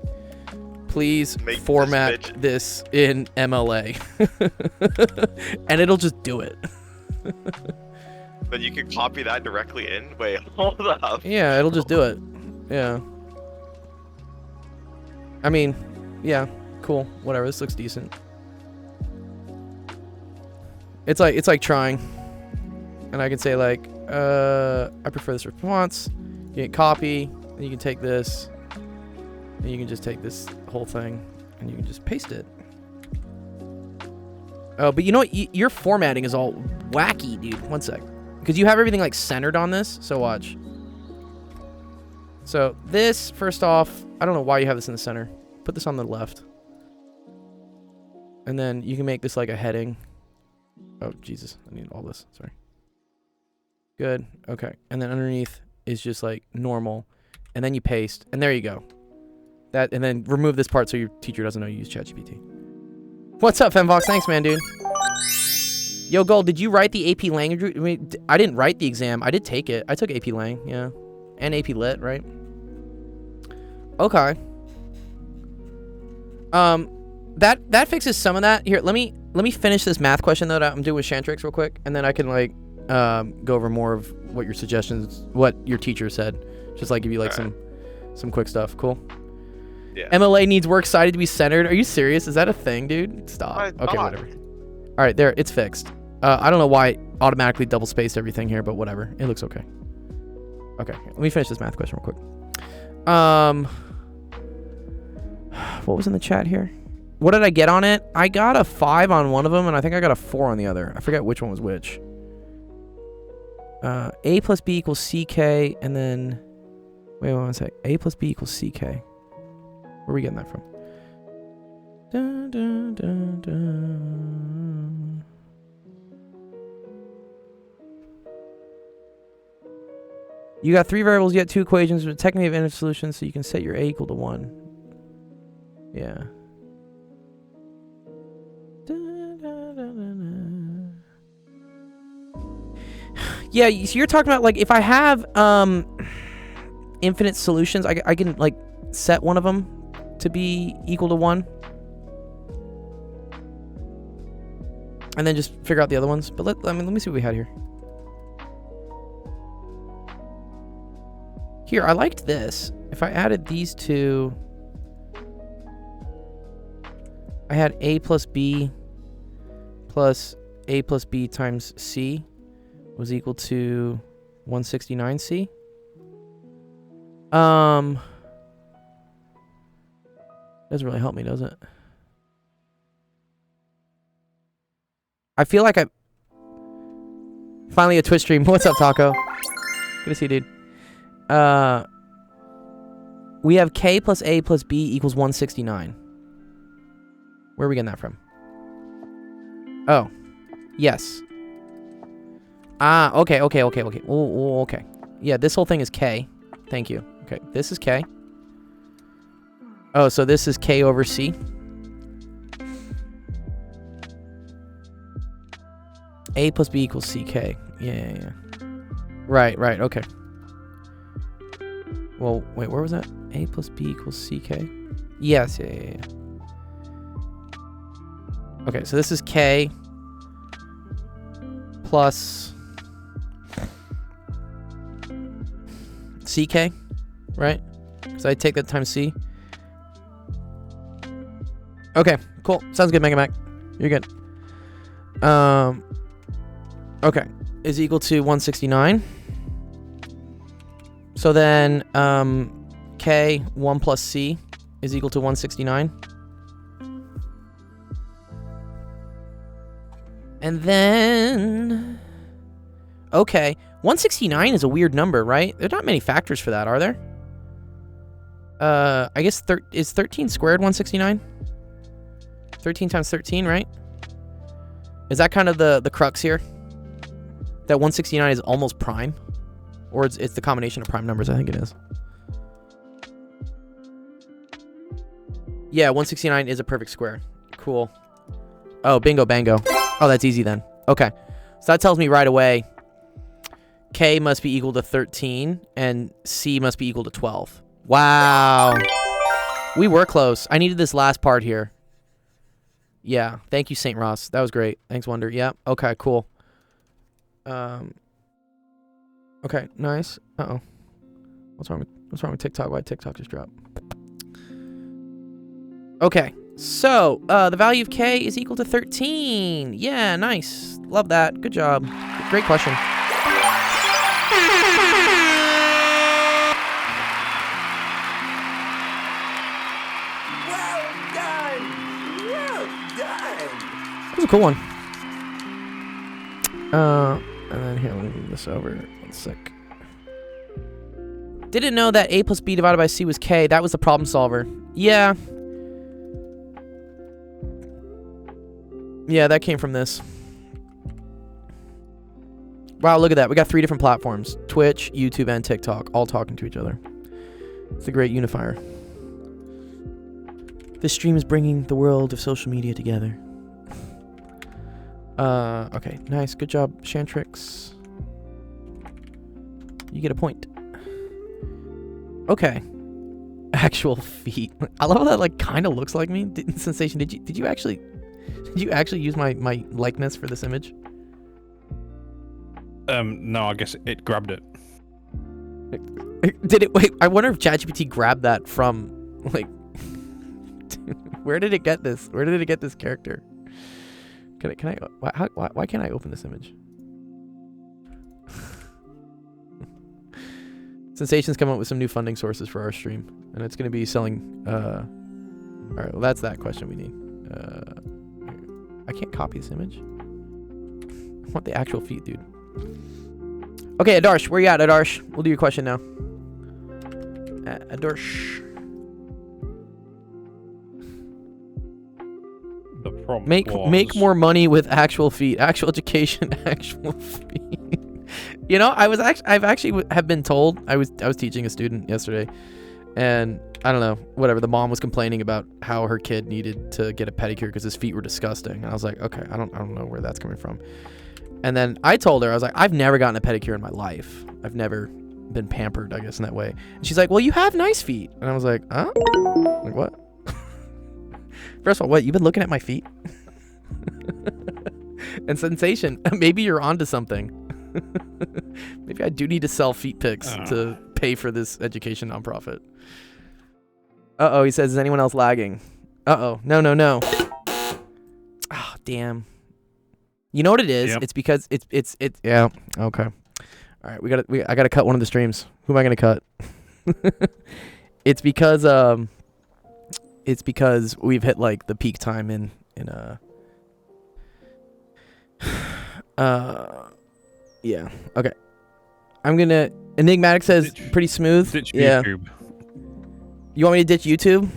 please Make this format bitch- this in MLA, and it'll just do it. Then you can copy that directly in. Wait, hold up. Yeah, it'll just do it. Yeah. I mean, yeah, cool, whatever. This looks decent. It's like trying, and I can say like, I prefer this response. You can copy, and you can take this, and you can just take this whole thing, and you can just paste it. Oh, but you know what? Your formatting is all wacky, dude. One sec, because you have everything like centered on this. So watch. So this, first off, I don't know why you have this in the center. Put this on the left, and then you can make this like a heading. Oh, Jesus. I need all this. Sorry. Good. Okay. And then underneath is just like normal. And then you paste. And there you go. That, and then remove this part so your teacher doesn't know you use ChatGPT. What's up, Femvox? Thanks, man, dude. Yo, Gold, did you write the AP language? I mean, I didn't write the exam. I did take it. I took AP Lang, yeah. And AP Lit, right? Okay. That fixes some of that. Here, let me finish this math question though that I'm doing with Shantrix real quick, and then I can like go over more of what your suggestions, what your teacher said, just like give you like some quick stuff. Cool. Yeah. MLA needs works cited to be centered. Are you serious? Is that a thing, dude? Stop. Okay, whatever. All right, there, it's fixed. I don't know why it automatically double spaced everything here, but whatever. It looks okay. Okay, let me finish this math question real quick. What was in the chat here? What did I get on it? I got a 5 on one of them, and I think I got a 4 on the other. I forget which one was which. A plus B equals CK, and then... Wait one sec. A plus B equals CK. Where are we getting that from? Dun, dun, dun, dun. You got 3 variables, yet 2 equations, but technically have infinite solutions, so you can set your A equal to 1. Yeah. Yeah, so you're talking about like if I have infinite solutions, I can like set one of them to be equal to 1, and then just figure out the other ones. But let me see what we had here. Here, I liked this. If I added these two, I had A plus B plus A plus B times C was equal to 169C. Doesn't really help me, does it? I feel like I... Finally a Twitch stream. What's up, Taco? Good to see you, dude. We have K plus A plus B equals 169. Where are we getting that from? Oh. Yes. Ah, okay. Oh, okay. Yeah, this whole thing is K. Thank you. Okay, this is K. Oh, so this is K over C. A plus B equals CK. Yeah. Right, okay. Well, wait, where was that? A plus B equals CK? Yes, yeah. Okay, so this is K plus CK, right? Because I take that times C. Okay, cool. Sounds good, Mega Mac. You're good. Okay, is equal to 169. So then, K 1 plus C is equal to 169. And then, okay, 169 is a weird number, right? There are not many factors for that, are there? I guess is 13 squared 169? 13 times 13, right? Is that kind of the crux here? That 169 is almost prime? Or it's the combination of prime numbers, I think it is. Yeah, 169 is a perfect square. Cool. Oh, bingo bango. Oh, that's easy then. Okay. So that tells me right away K must be equal to 13 and C must be equal to 12. Wow. We were close. I needed this last part here. Yeah. Thank you, St. Ross. That was great. Thanks, Wonder. Yeah. Okay, cool. Okay, nice. Uh-oh. What's wrong with TikTok? Why did TikTok just drop? Okay. So, the value of K is equal to 13. Yeah, nice. Love that. Good job. Great question. Well done. Well done. That was a cool one. And then here, let me move this over. 1 sec. Didn't know that A plus B divided by C was K. That was the problem solver. Yeah. Yeah, that came from this. Wow, look at that. We got 3 different platforms. Twitch, YouTube, and TikTok. All talking to each other. It's a great unifier. This stream is bringing the world of social media together. Okay. Nice. Good job, Shantrix. You get a point. Okay. Actual feet. I love how that like kind of looks like me. Sensation, did you actually use my likeness for this image? No, I guess it grabbed it. Did it? Wait, I wonder if ChatGPT grabbed that from like where did it get this? Where did it get this character? Why can't I open this image? Sensation's coming up with some new funding sources for our stream, and it's going to be selling. All right, well that's that question we need. I can't copy this image. I want the actual feet, dude. Okay, Adarsh, where you at, Adarsh? We'll do your question now. Adarsh. The prompt Make more money with actual feet, actual education, actual feet. You know, I've actually been told. I was teaching a student yesterday, and I don't know, whatever. The mom was complaining about how her kid needed to get a pedicure because his feet were disgusting. And I was like, okay, I don't know where that's coming from. And then I told her, I was like, I've never gotten a pedicure in my life. I've never been pampered, I guess, in that way. And she's like, well, you have nice feet. And I was like, huh? Like what? First of all, what? You've been looking at my feet? And Sensation, maybe you're onto something. Maybe I do need to sell feet pics to pay for this education nonprofit. Uh-oh, he says, is anyone else lagging? Uh-oh. No. Oh, damn. You know what it is? Yep. It's because it's yeah. Okay. All right, I gotta cut one of the streams. Who am I gonna cut? It's because we've hit like the peak time in yeah. Okay. I'm gonna Enigmatic says pretty smooth. Ditch yeah. YouTube. You want me to ditch YouTube?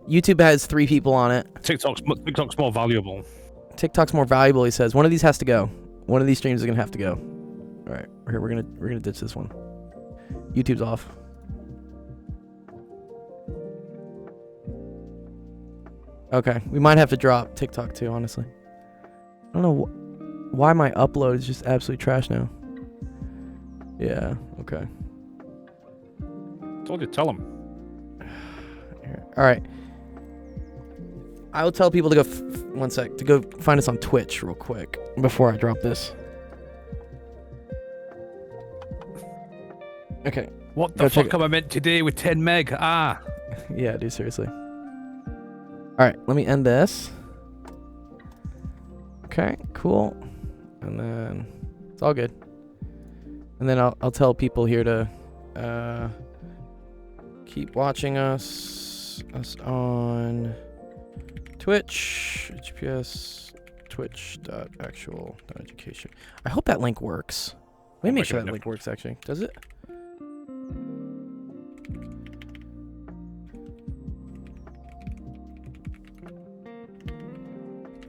YouTube has 3 people on it. TikTok's more valuable. TikTok's more valuable, he says. One of these has to go. One of these streams is gonna have to go. All right, here we're gonna ditch this one. YouTube's off. Okay, we might have to drop TikTok too. Honestly, I don't know why my upload is just absolutely trash now. Yeah. Okay. Told you, tell them. All right. I will tell people to go. 1 sec. To go find us on Twitch real quick before I drop this. Okay. What the fuck am I meant to do with 10 meg? Ah. Yeah, dude. Seriously. All right. Let me end this. Okay. Cool. And then it's all good. And then I'll tell people here to keep watching us on Twitch, HTTPS, twitch.actual.education. I hope that link works. Let me make sure that link works, actually. Does it?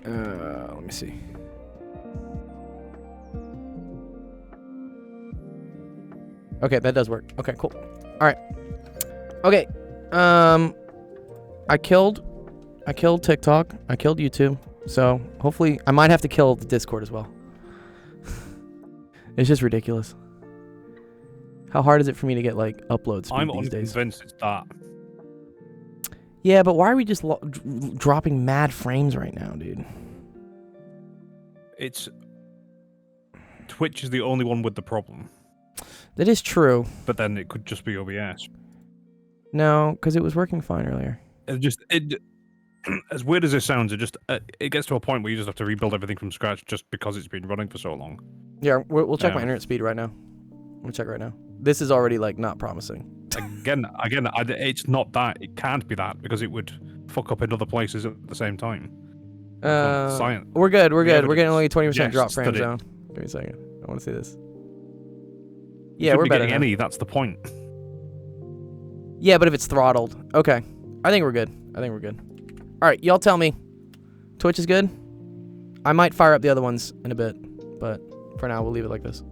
Let me see. Okay, that does work. Okay, cool. All right. Okay. I killed I killed TikTok. I killed YouTube. So hopefully, I might have to kill the Discord as well. It's just ridiculous. How hard is it for me to get like upload speed I'm these days? unconvinced it's that. Yeah, but why are we just dropping mad frames right now, dude? It's Twitch is the only one with the problem, That is true. but then it could just be OBS. No, because it was working fine earlier. It as weird as it sounds, it gets to a point where you just have to rebuild everything from scratch just because it's been running for so long. Yeah, we'll check my Yeah. internet speed right now. We'll check right now. This is already like not promising. Again, it's not that. It can't be that because it would fuck up in other places at the same time. Science. We're good. We're The good. We're getting evidence only 20% drop suggests frames that it- down. Give me a second. I want to see this. You Yeah, shouldn't we're be better getting now. any. That's the point. Yeah, but if it's throttled. Okay. I think we're good. All right, y'all tell me. Twitch is good? I might fire up the other ones in a bit, but for now, we'll leave it like this.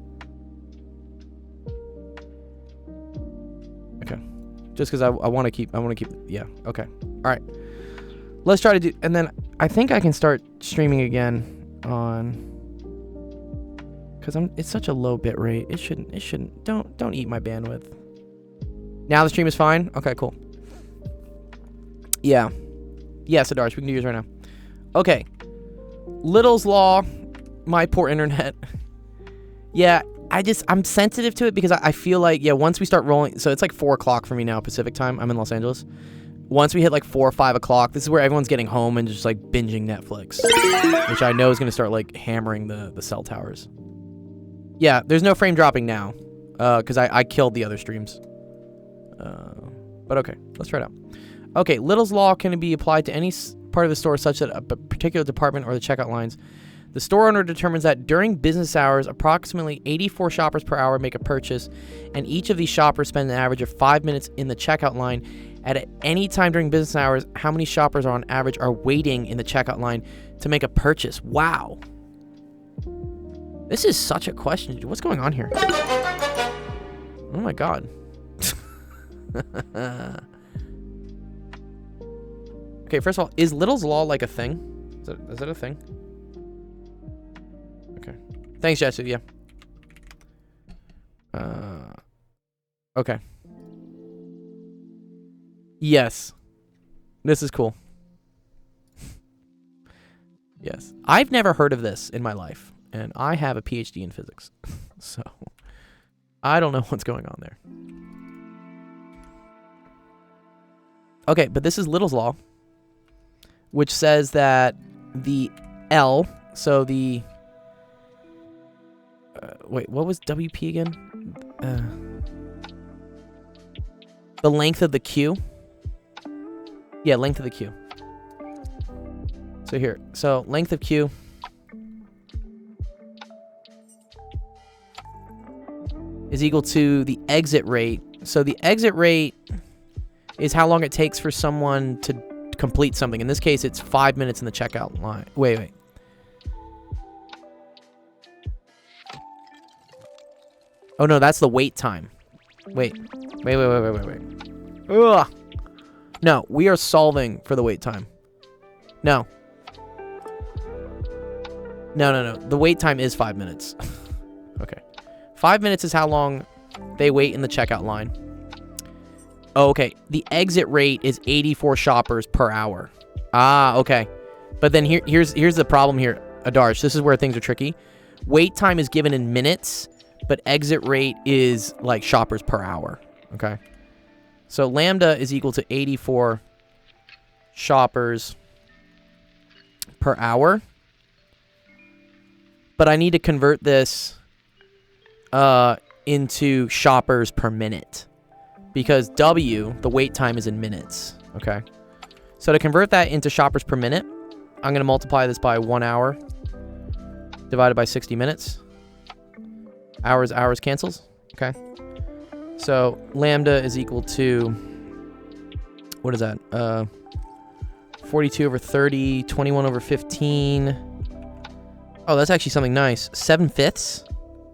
Okay. Just because I want to keep, yeah, okay. All right. Let's try to do, and then I think I can start streaming again on, because it's such a low bit rate. It shouldn't, don't eat my bandwidth. Now the stream is fine? Okay, cool. Yeah. Yes, Adarsh, we can do yours right now. Okay. Little's Law, my poor internet. Yeah, I'm sensitive to it because I feel like, yeah, once we start rolling, so it's like 4 o'clock for me now, Pacific time. I'm in Los Angeles. Once we hit like 4 or 5 o'clock, this is where everyone's getting home and just like binging Netflix, which I know is going to start like hammering the cell towers. Yeah, there's no frame dropping now because I killed the other streams. But okay, let's try it out. Okay, Little's Law can be applied to any part of the store such that a particular department or the checkout lines. The store owner determines that during business hours, approximately 84 shoppers per hour make a purchase, and each of these shoppers spend an average of 5 minutes in the checkout line. At any time during business hours, how many shoppers on average are waiting in the checkout line to make a purchase? Wow. This is such a question. What's going on here? Oh my god. Okay, first of all, is Little's Law like a thing? Is that a thing? Okay. Thanks, Jetsu, yeah. Okay. Yes. This is cool. Yes. I've never heard of this in my life, and I have a PhD in physics. So, I don't know what's going on there. Okay, but this is Little's Law, which says that the L, so the... wait, what was WP again? The length of the Q. Yeah, length of the Q. So here, so length of Q is equal to the exit rate. So the exit rate is how long it takes for someone to complete something. In this case, it's 5 minutes in the checkout line. Wait. Oh no, that's the wait time. Wait. Ugh. No, we are solving for the wait time. No. The wait time is 5 minutes. Okay. 5 minutes is how long they wait in the checkout line. Oh, okay. The exit rate is 84 shoppers per hour. Ah, okay. But then here's the problem here, Adarsh. This is where things are tricky. Wait time is given in minutes, but exit rate is like shoppers per hour. Okay. So lambda is equal to 84 shoppers per hour. But I need to convert this into shoppers per minute. Because W, the wait time, is in minutes. Okay. So to convert that into shoppers per minute, I'm going to multiply this by 1 hour divided by 60 minutes. Hours cancels. Okay. So lambda is equal to, what is that? 42 over 30, 21 over 15. Oh, that's actually something nice. 7/5.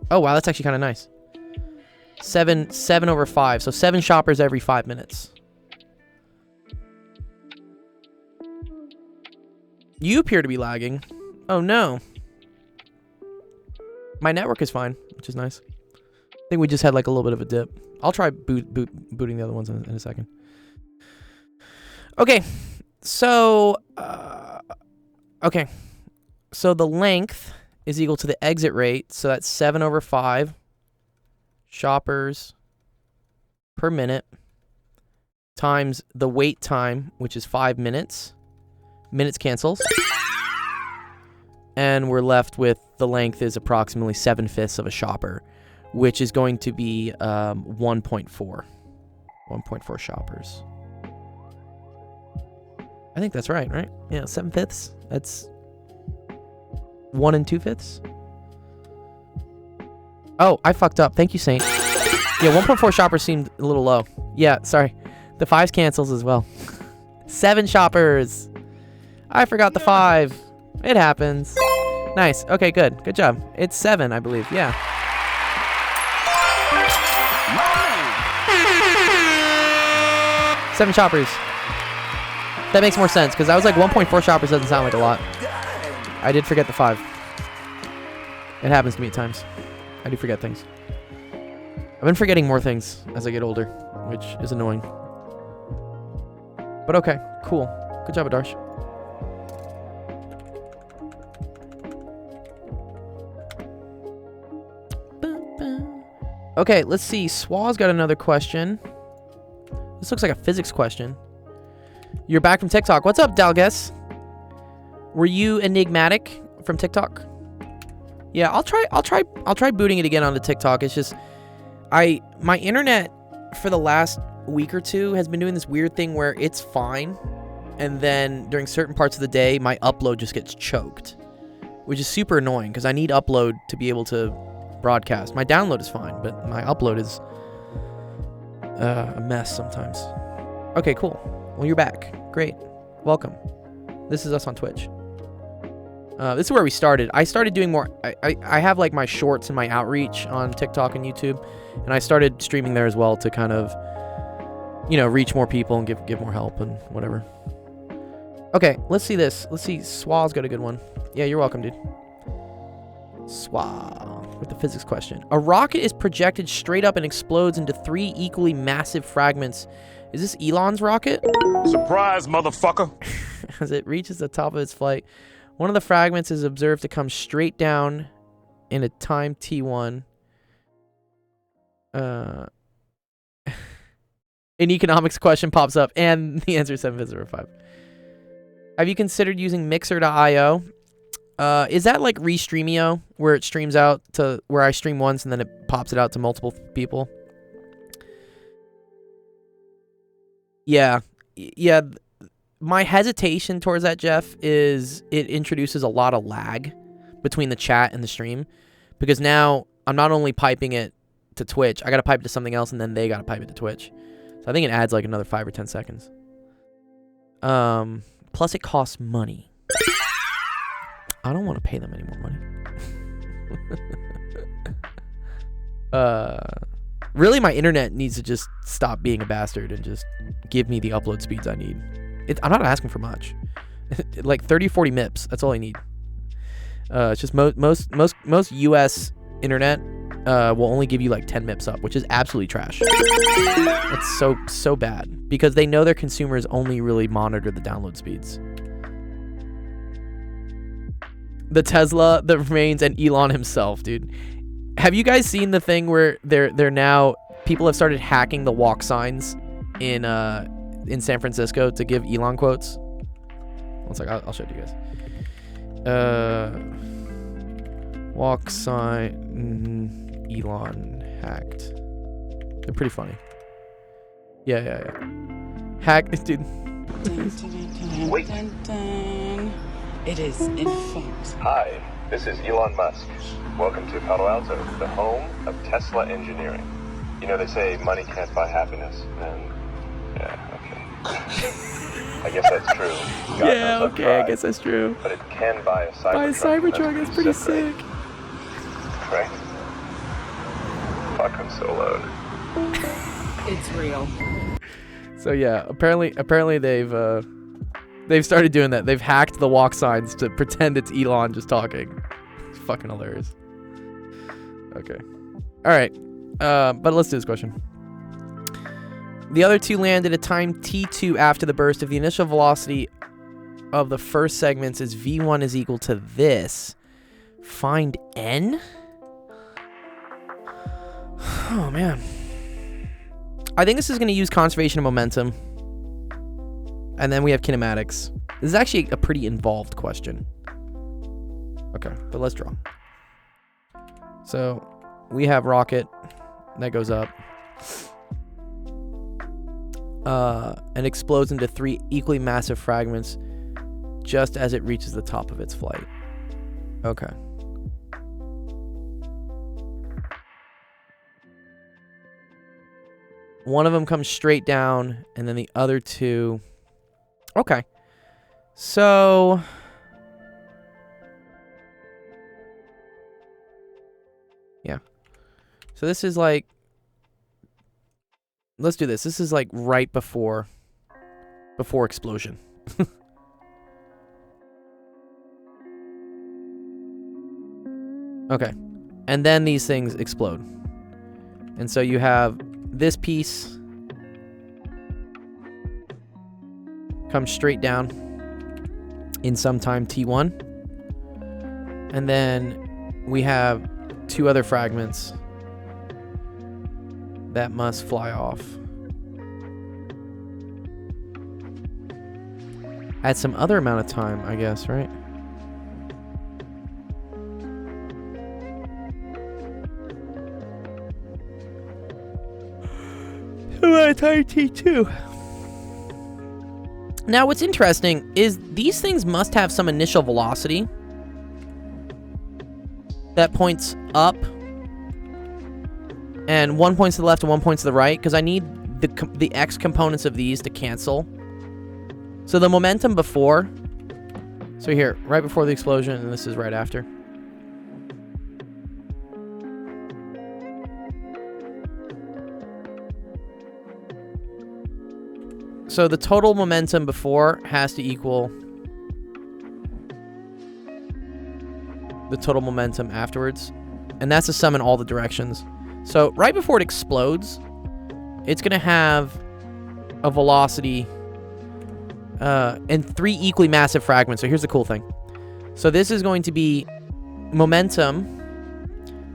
Oh, wow, that's actually kind of nice. 7 over 5. So 7 shoppers every 5 minutes. You appear to be lagging. Oh no. My network is fine, which is nice. I think we just had like a little bit of a dip. I'll try booting the other ones in a second. Okay, so so the length is equal to the exit rate, so that's 7/5 shoppers per minute times the wait time, which is 5 minutes. Minutes cancels. And we're left with the length is approximately 7/5 of a shopper, which is going to be 1.4. 1.4 shoppers. I think that's right? Yeah, 7/5. That's 1 2/5. Oh, I fucked up. Thank you, Saint. Yeah, 1.4 shoppers seemed a little low. Yeah, sorry. The 5s cancels as well. 7 shoppers. I forgot the 5. It happens. Nice. Okay, good. Good job. It's 7, I believe. Yeah. My 7 shoppers. That makes more sense, because I was like 1.4 shoppers doesn't sound like a lot. I did forget the 5. It happens to me at times. I do forget things. I've been forgetting more things as I get older, which is annoying. But okay, cool. Good job, Adarsh. Okay, let's see. Swaw's got another question. This looks like a physics question. You're back from TikTok. What's up, Dalgas? Were you enigmatic from TikTok? Yeah, I'll try booting it again onto TikTok. It's just my internet for the last week or two has been doing this weird thing where it's fine, and then during certain parts of the day my upload just gets choked, which is super annoying because I need upload to be able to broadcast. My download is fine, but my upload is a mess sometimes. Okay, cool. Well, you're back. Great. Welcome. This is us on Twitch. This is where we started. I started doing more. I have like my shorts and my outreach on TikTok and YouTube, and I started streaming there as well to kind of, you know, reach more people and give more help and whatever. Okay, let's see this. Let's see. Swaw's got a good one. Yeah, you're welcome, dude. Swaw with the physics question. A rocket is projected straight up and explodes into 3 equally massive fragments. Is this Elon's rocket? Surprise, motherfucker. As it reaches the top of its flight, one of the fragments is observed to come straight down in a time t1. An economics question pops up, and the answer is 7/5. Have you considered using Mixer.io? Is that like Restreamio, where it streams out to where I stream once and then it pops it out to multiple people? Yeah. Yeah. My hesitation towards that, Jeff, is it introduces a lot of lag between the chat and the stream, because now I'm not only piping it to Twitch, I got to pipe it to something else, and then they got to pipe it to Twitch. So I think it adds like another 5 or 10 seconds. Plus it costs money. I don't want to pay them any more money. Really, my internet needs to just stop being a bastard and just give me the upload speeds I need. I'm not asking for much. Like 30, 40 MIPS. That's all I need. It's just most US internet will only give you like 10 MIPS up, which is absolutely trash. It's so bad because they know their consumers only really monitor the download speeds. The Tesla that remains and Elon himself, dude. Have you guys seen the thing where they're now people have started hacking the walk signs in San Francisco to give Elon quotes? One sec, I'll show it to you guys. Walk sign Elon hacked. They're pretty funny. Yeah. Hack, dude. Wait. It is in fact. Hi, this is Elon Musk. Welcome to Palo Alto, the home of Tesla engineering. You know, they say money can't buy happiness, and yeah, okay. I guess that's true. God Yeah, knows I've okay, I tried, guess that's true. But it can buy a Cybertruck. Buy a Cybertruck, that's pretty sick. sick. Right? Fuck, I'm so loud. It's real. So yeah, apparently they've They've started doing that. They've hacked the walk signs to pretend it's Elon just talking. It's fucking hilarious. Okay. All right. But let's do this question. The other two land at a time t2 after the burst. If the initial velocity of the first segments is v1 is equal to this, find n? Oh, man. I think this is going to use conservation of momentum. And then we have kinematics. This is actually a pretty involved question. Okay, but let's draw. So we have rocket that goes up and explodes into 3 equally massive fragments just as it reaches the top of its flight. Okay. One of them comes straight down, and then the other two... Okay. So... Yeah. So this is like... Let's do this. This is like right before explosion. Okay. And then these things explode. And so you have this piece comes straight down in some time t1. And then we have 2 other fragments that must fly off at some other amount of time, I guess, right? T2. Now, what's interesting is these things must have some initial velocity that points up, and one points to the left and one points to the right, because I need the x components of these to cancel. So the momentum before, so here, right before the explosion, and this is right after. So the total momentum before has to equal the total momentum afterwards. And that's a sum in all the directions. So right before it explodes, it's going to have a velocity in 3 equally massive fragments. So here's the cool thing. So this is going to be momentum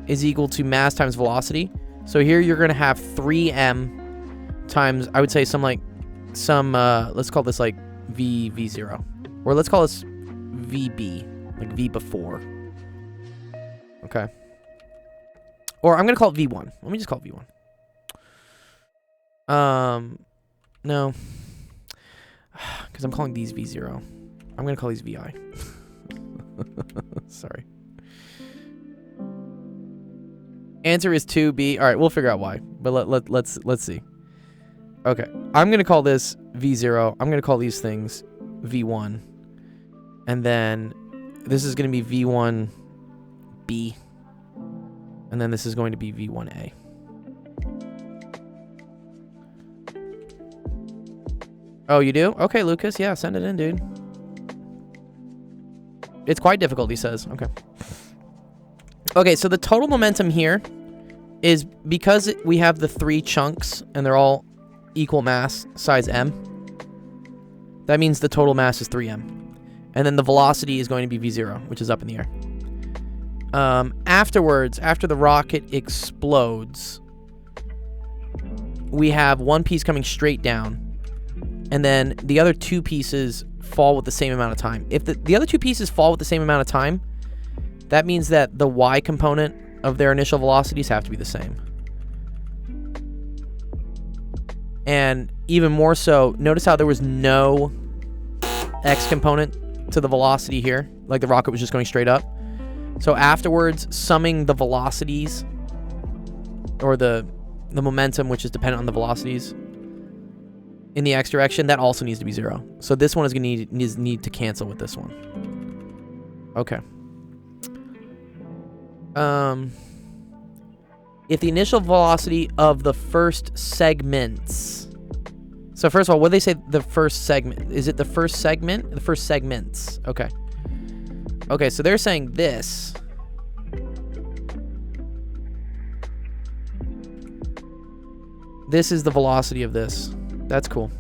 is equal to mass times velocity. So here you're going to have 3m times, I would say let's call this like v0, or let's call this vb, like v before. Okay. Or I'm gonna call it v1. Let me just call it v1. No, because I'm calling these v0. I'm gonna call these vi. Sorry. Answer is 2b. All right, we'll figure out why, but let's see. Okay, I'm going to call this V0. I'm going to call these things V1. And then this is going to be V1B. And then this is going to be V1A. Oh, you do? Okay, Lucas. Yeah, send it in, dude. It's quite difficult, he says. Okay. Okay, so the total momentum here is because we have the 3 chunks and they're all equal mass, size m. That means the total mass is 3m. And then the velocity is going to be v0, which is up in the air. Afterwards, after the rocket explodes, we have one piece coming straight down. And then the other 2 pieces fall with the same amount of time. If the other 2 pieces fall with the same amount of time, that means that the y component of their initial velocities have to be the same. And even more so, notice how there was no x component to the velocity here. Like the rocket was just going straight up. So afterwards, summing the velocities, or the momentum, which is dependent on the velocities, in the x direction, that also needs to be 0. So this one is going to need to cancel with this one. Okay. If the initial velocity of the first segments So first of all, what do they say the first segment? Is it the first segment? The first segments. Okay. Okay, so they're saying this. This is the velocity of this. That's cool.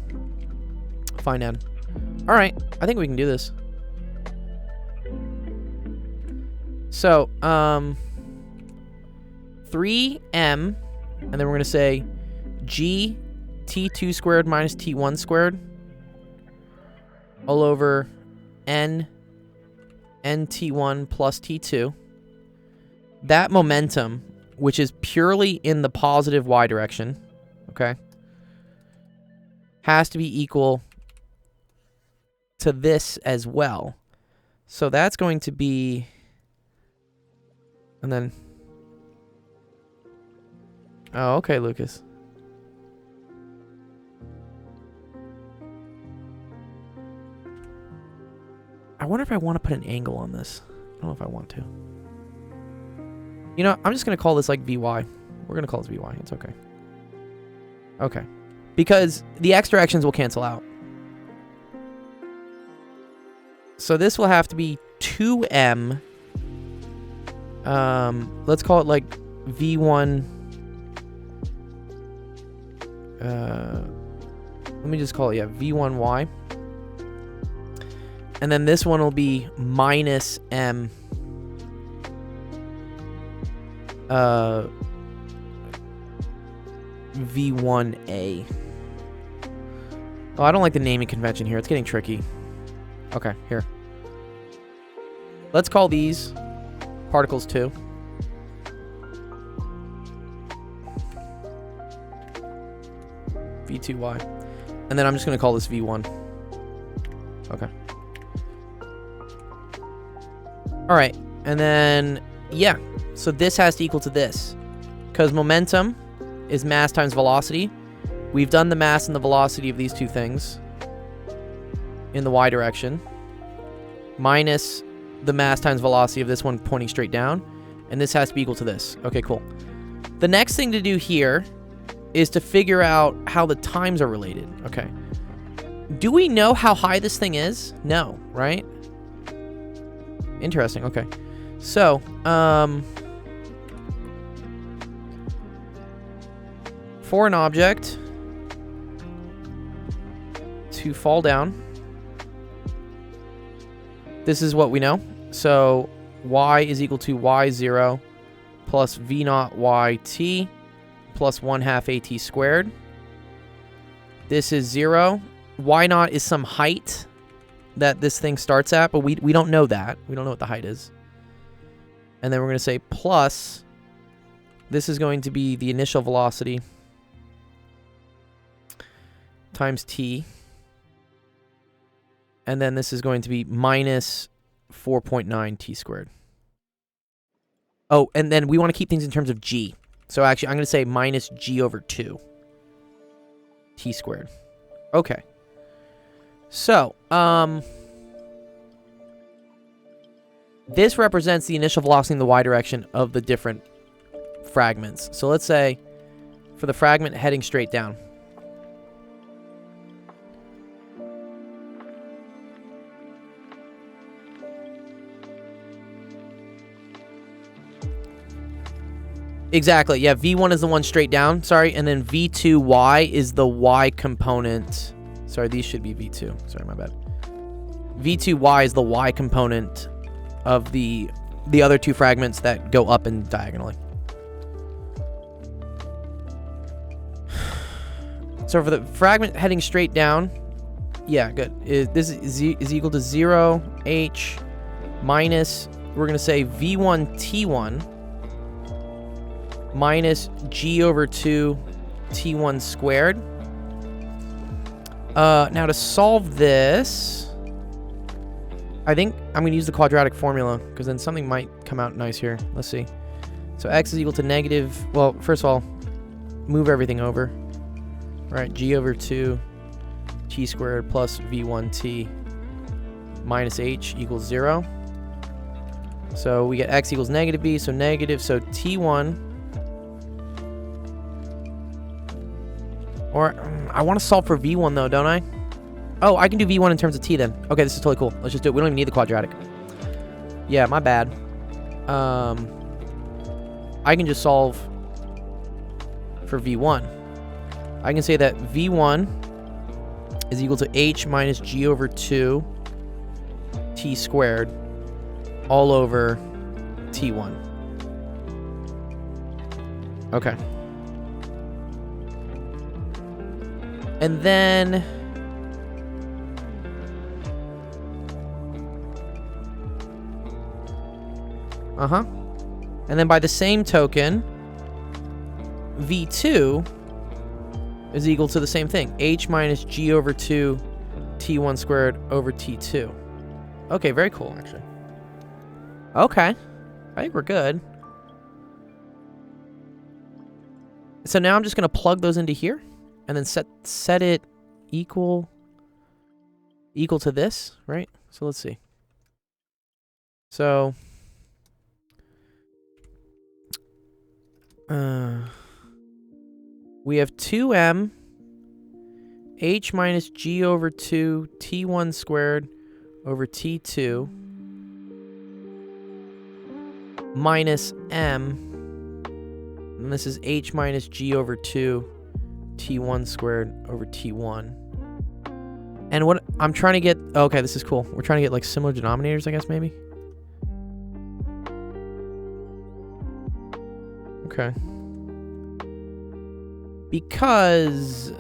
Fine, Ed. All right, I think we can do this. So, 3m, and then we're going to say g t2 squared minus t1 squared all over n nt1 plus t2. That momentum, which is purely in the positive y direction, okay, has to be equal to this as well. So that's going to be, and then, oh, okay, Lucas. I wonder if I want to put an angle on this. I don't know if I want to. You know, I'm just going to call this like VY. We're going to call this VY. It's okay. Okay. Because the x directions will cancel out. So this will have to be 2m. Let's call it like V1. Let me just call it, yeah, V1y. And then this one will be minus m V1a. Oh, I don't like the naming convention here. It's getting tricky. Okay, here. Let's call these particles 2. V2y. And then I'm just going to call this V1. Okay. Alright, and then, yeah. So this has to equal to this. Because momentum is mass times velocity. We've done the mass and the velocity of these two things in the y direction. Minus the mass times velocity of this one pointing straight down. And this has to be equal to this. Okay, cool. The next thing to do here is to figure out how the times are related. Okay. Do we know how high this thing is? No, right? Interesting. Okay. So, for an object to fall down, this is what we know. So, y is equal to y0 plus v0 yt plus 1/2 at squared. This is 0. Y0 is some height that this thing starts at, but we don't know that. We don't know what the height is. And then we're going to say plus, this is going to be the initial velocity times t. And then this is going to be minus 4.9 t squared. Oh, and then we want to keep things in terms of g. So actually, I'm going to say minus g over 2 t squared. Okay. So, this represents the initial velocity in the y direction of the different fragments. So let's say for the fragment heading straight down. Exactly, yeah, V1 is the one straight down, sorry, and then V2y is the y component. Sorry, these should be V2. Sorry, my bad. V2y is the y component of the other two fragments that go up and diagonally. So for the fragment heading straight down, yeah, good. This is equal to 0h minus, we're going to say V1t1 minus g over 2 t1 squared. Now to solve this, I think I'm going to use the quadratic formula, because then something might come out nice here. Let's see. So x is equal to negative, well, first of all, move everything over. Right, g over 2 t squared plus v1t minus h equals 0. So we get x equals negative b, so negative, so t1, or I want to solve for V1 though, don't I? Oh, I can do V1 in terms of T then. Okay, this is totally cool. Let's just do it. We don't even need the quadratic. Yeah, my bad. I can just solve for V1. I can say that V1 is equal to H minus G over 2 T squared all over T1. Okay. And then and then by the same token, V2 is equal to the same thing. H minus G over 2 T1 squared over T2. Okay, very cool, actually. Okay. I think we're good. So now I'm just going to plug those into here and then set it equal to this, right? So let's see. So we have 2m H minus G over 2 T1 squared over T2 minus m, and this is H minus G over 2 T1 squared over T1. And what I'm trying to get, okay, this is cool. We're trying to get like similar denominators, I guess, maybe. Okay. Because,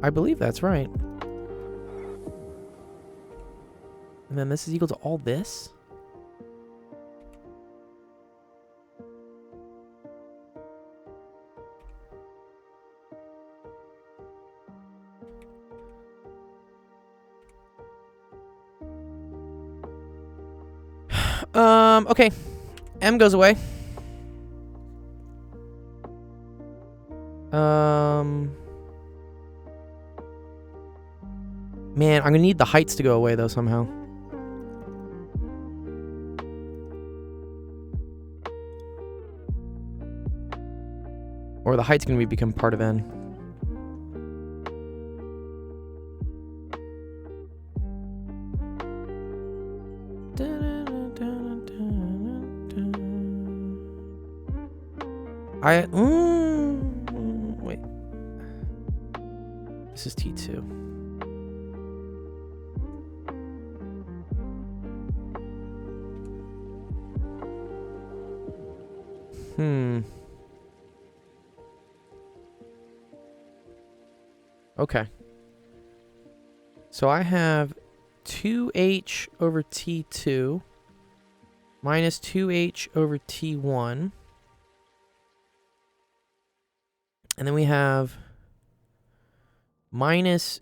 I believe that's right. And then this is equal to all this? Okay. M goes away. Man, I'm gonna need the heights to go away though somehow. Or the height's gonna become part of N. Wait. This is T2. Okay. So I have 2h over T2 minus 2h over T1. And then we have minus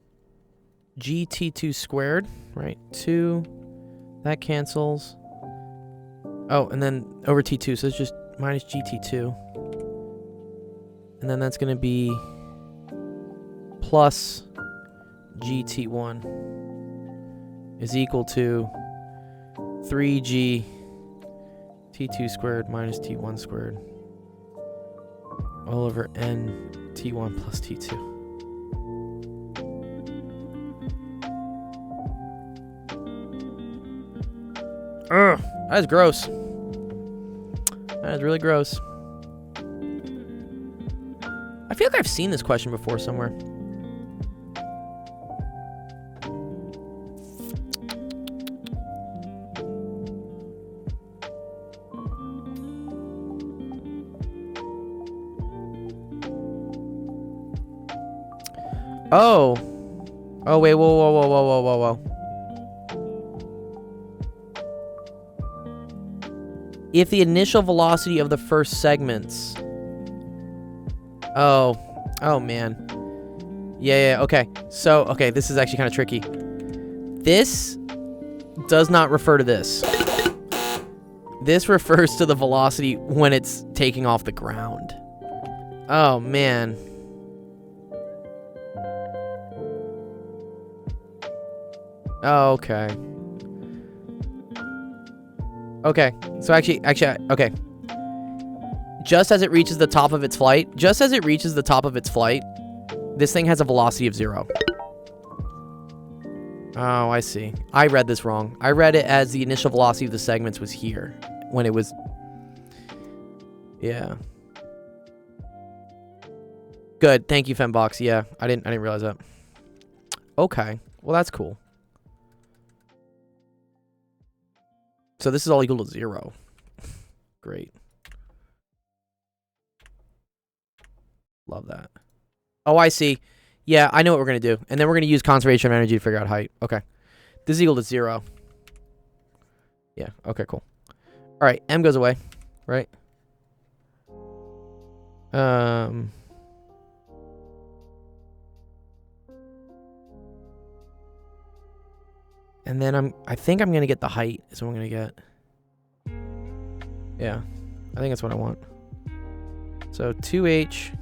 GT2 squared, right? 2. That cancels. Oh, and then over T2. So it's just minus GT2. And then that's going to be plus GT1 is equal to 3G T2 squared minus T1 squared all over N T1 plus T2. Ugh, that is gross. That is really gross. I feel like I've seen this question before somewhere. Oh. Oh, wait, whoa. If the initial velocity of the first segments... Oh, man. Yeah, okay. So, okay, this is actually kind of tricky. This does not refer to this. This refers to the velocity when it's taking off the ground. Oh, man. Oh, okay. Okay, so actually, okay. Just as it reaches the top of its flight, this thing has a velocity of 0. Oh, I see. I read this wrong. I read it as the initial velocity of the segments was here when it was... Yeah. Good. Thank you, Fembox. Yeah, I didn't realize that. Okay. Well, that's cool. So this is all equal to 0. Great. Love that. Oh, I see. Yeah, I know what we're going to do. And then we're going to use conservation of energy to figure out height. Okay. This is equal to 0. Yeah, okay, cool. All right, M goes away, right? And then I think I'm going to get the height is what I'm going to get. Yeah, I think that's what I want. So 2h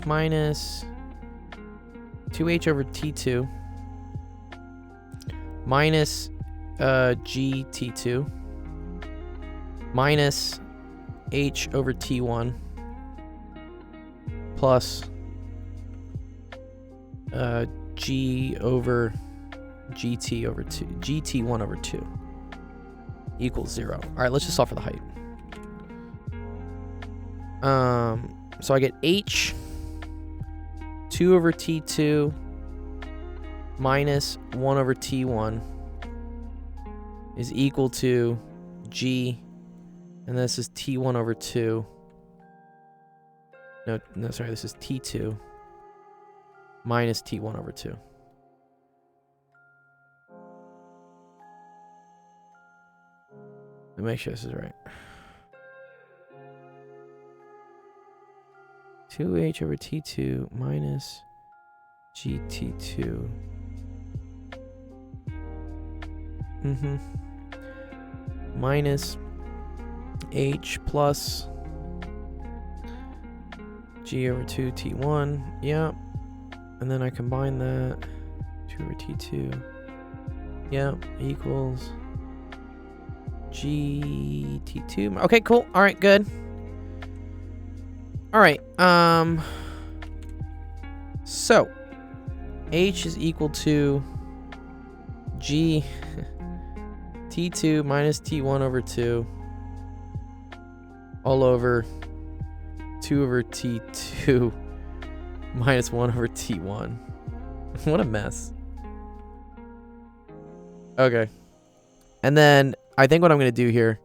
minus 2h over t2 minus gt2 minus h over t1 plus g over gt over 2 gt1 over 2 equals 0. All right, let's just solve for the height. So I get h 2 over t2 minus 1 over t1 is equal to g, and this is t1 over 2. No, sorry, this is t2 minus t1 over 2. Let me make sure this is right. 2h over t2 minus gt2. Minus h plus g over 2 t1. Yep. And then I combine that. 2 over t2. Yep. Equals gt2. Okay, cool. All right, good. All right. So h is equal to g t2 minus t1 over 2 all over 2 over t2 minus 1 over t1. What a mess. Okay. And then I think what I'm going to do here,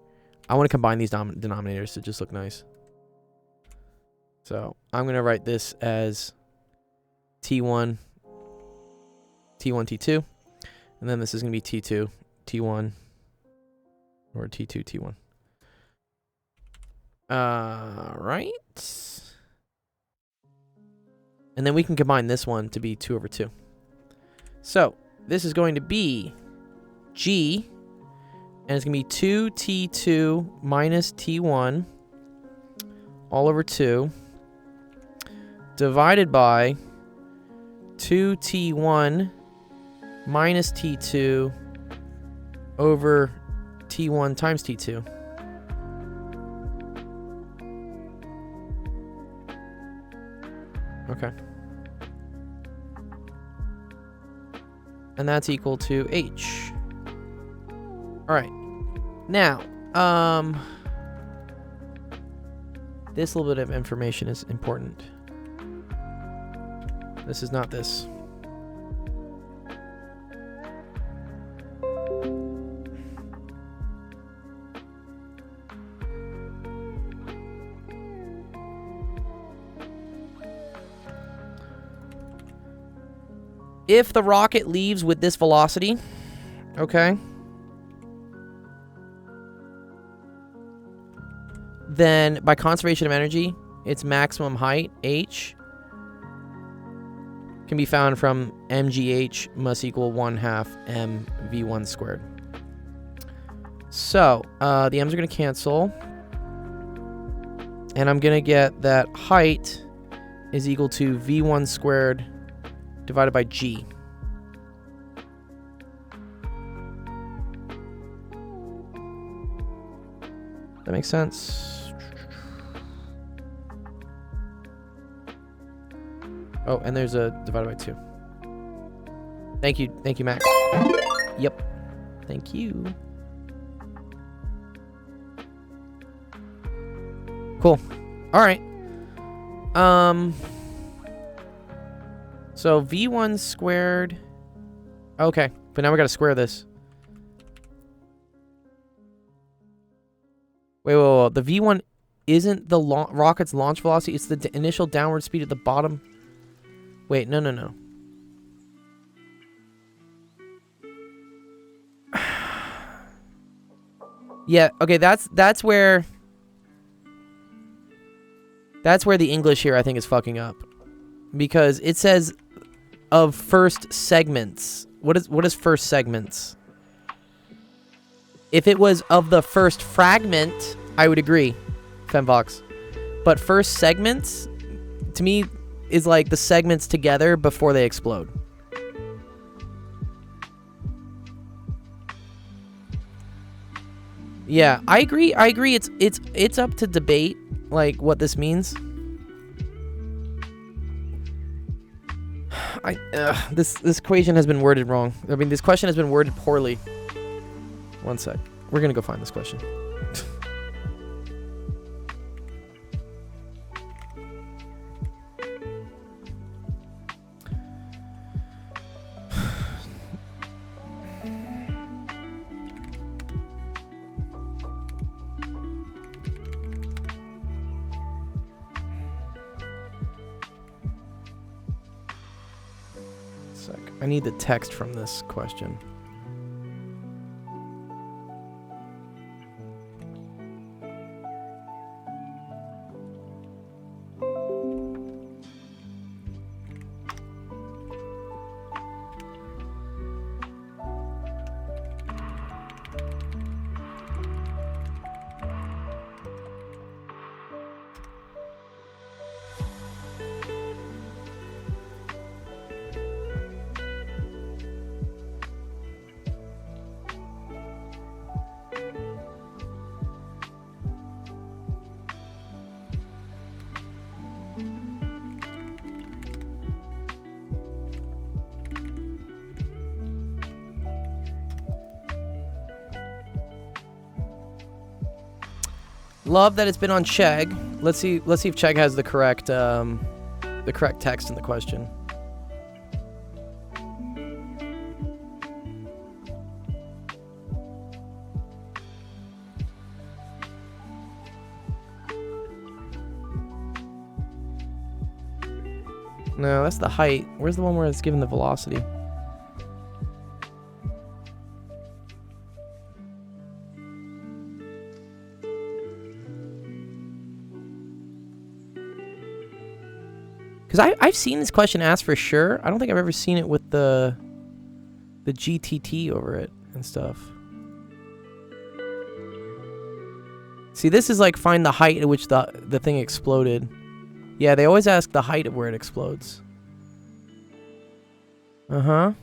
I want to combine these denominators to just look nice. So I'm going to write this as T1, T2, and then this is going to be T2, T1, or T2, T1. Right. And then we can combine this one to be 2 over 2. So this is going to be G, and it's going to be 2t2 minus t1 all over 2 divided by 2t1 minus t2 over t1 times t2. Okay. And that's equal to h. All right. Now, this little bit of information is important. This is not this. If the rocket leaves with this velocity, okay, then by conservation of energy, its maximum height, h, can be found from mgh must equal 1/2 mv1 squared. So, the m's are going to cancel. And I'm going to get that height is equal to v1 squared divided by g. That makes sense. Oh, and there's a divided by 2. Thank you, Max. Yep. Thank you. Cool. All right. So V1 squared. Okay, but now we gotta square this. Wait. The V1 isn't the rocket's launch velocity. It's the initial downward speed at the bottom. Wait, no. Yeah, okay, that's where the English here I think is fucking up. Because it says of first segments. What is first segments? If it was of the first fragment, I would agree, Femvox. But first segments, to me, is like the segments together before they explode. Yeah, I agree. It's up to debate, like, what this means. This equation has been worded wrong. I mean, this question has been worded poorly. One sec. We're gonna go find this question. I need the text from this question. Love that it's been on Chegg. Let's see if Chegg has the correct text in the question. No, that's the height. Where's the one where it's given the velocity? Because I've seen this question asked for sure. I don't think I've ever seen it with the GTT over it and stuff. See, this is like find the height at which the thing exploded. Yeah, they always ask the height of where it explodes. Uh-huh.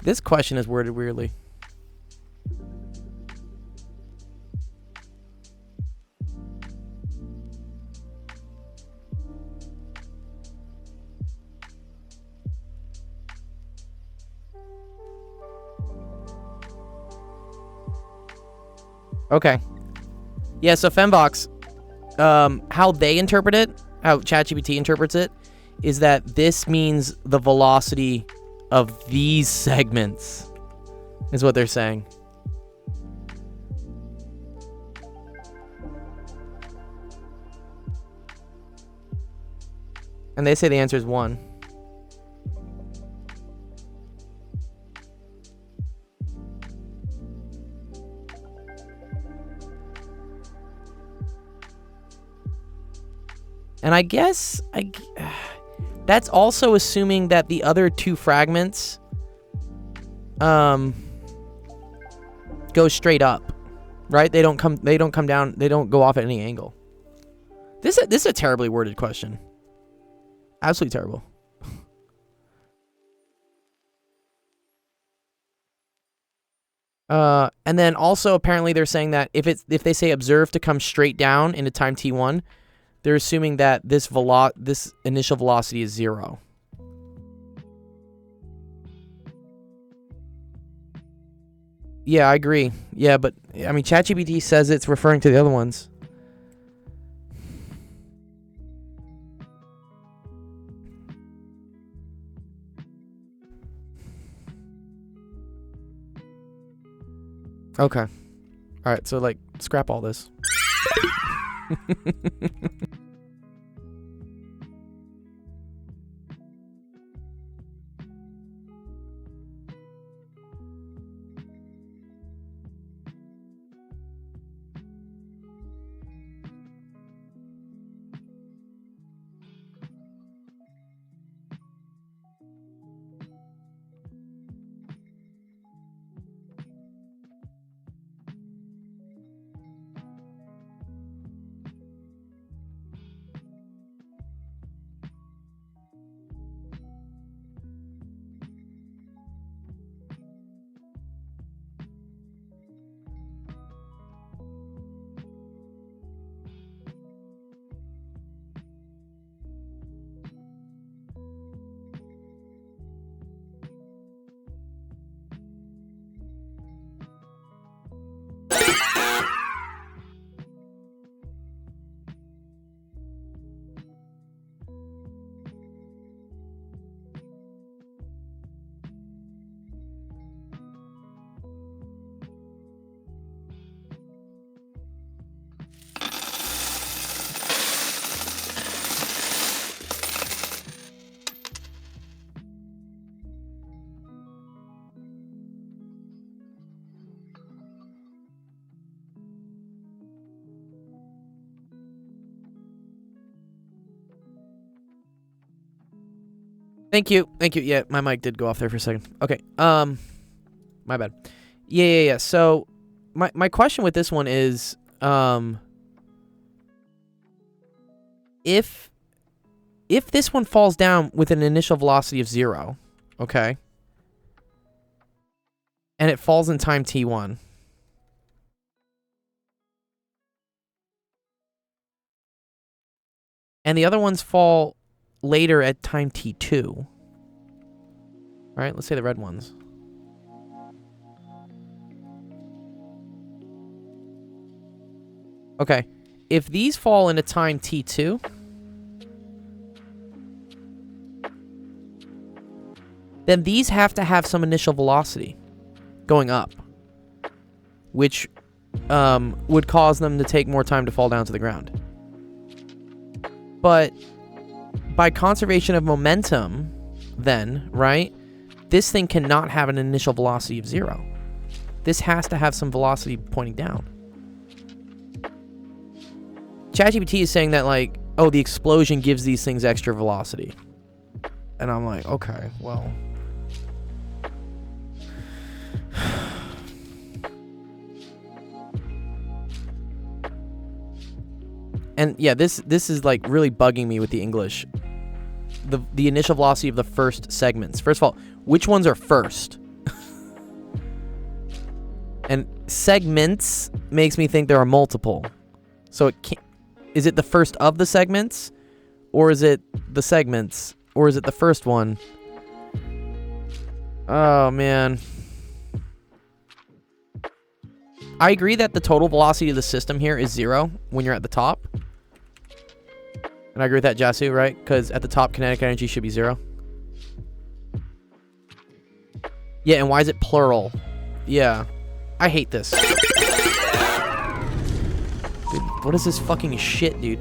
This question is worded weirdly. Okay. Yeah, so Fembox, how they interpret it, how ChatGPT interprets it, is that this means the velocity of these segments, is what they're saying. And they say the answer is 1. And I guess that's also assuming that the other 2 fragments go straight up, right? They don't come down, they don't go off at any angle. This is a terribly worded question. Absolutely terrible. And then also apparently they're saying that if they say observe to come straight down into time t1, they're assuming that this initial velocity is 0. Yeah, I agree. Yeah, but I mean, ChatGPT says it's referring to the other ones. Okay. All right, so like scrap all this. Thank you. Yeah, my mic did go off there for a second. Okay. My bad. Yeah. So, my question with this one is, if this one falls down with an initial velocity of 0, okay, and it falls in time t1, and the other ones fall later at time t2. All right, let's say the red ones. Okay, if these fall into time t2, then these have to have some initial velocity going up, which would cause them to take more time to fall down to the ground. But by conservation of momentum, then, right, this thing cannot have an initial velocity of 0. This has to have some velocity pointing down. ChatGPT is saying that, like, oh, the explosion gives these things extra velocity. And I'm like, okay, well. And yeah, this is like really bugging me with the English. The initial velocity of the first segments. First of all, which ones are first? And segments makes me think there are multiple. So it can't. Is it the first of the segments, or is it the segments, or is it the first one? Oh man. I agree that the total velocity of the system here is 0 when you're at the top. And I agree with that, Jasu, right? Because at the top, kinetic energy should be 0. Yeah, and why is it plural? Yeah. I hate this. Dude, what is this fucking shit, dude?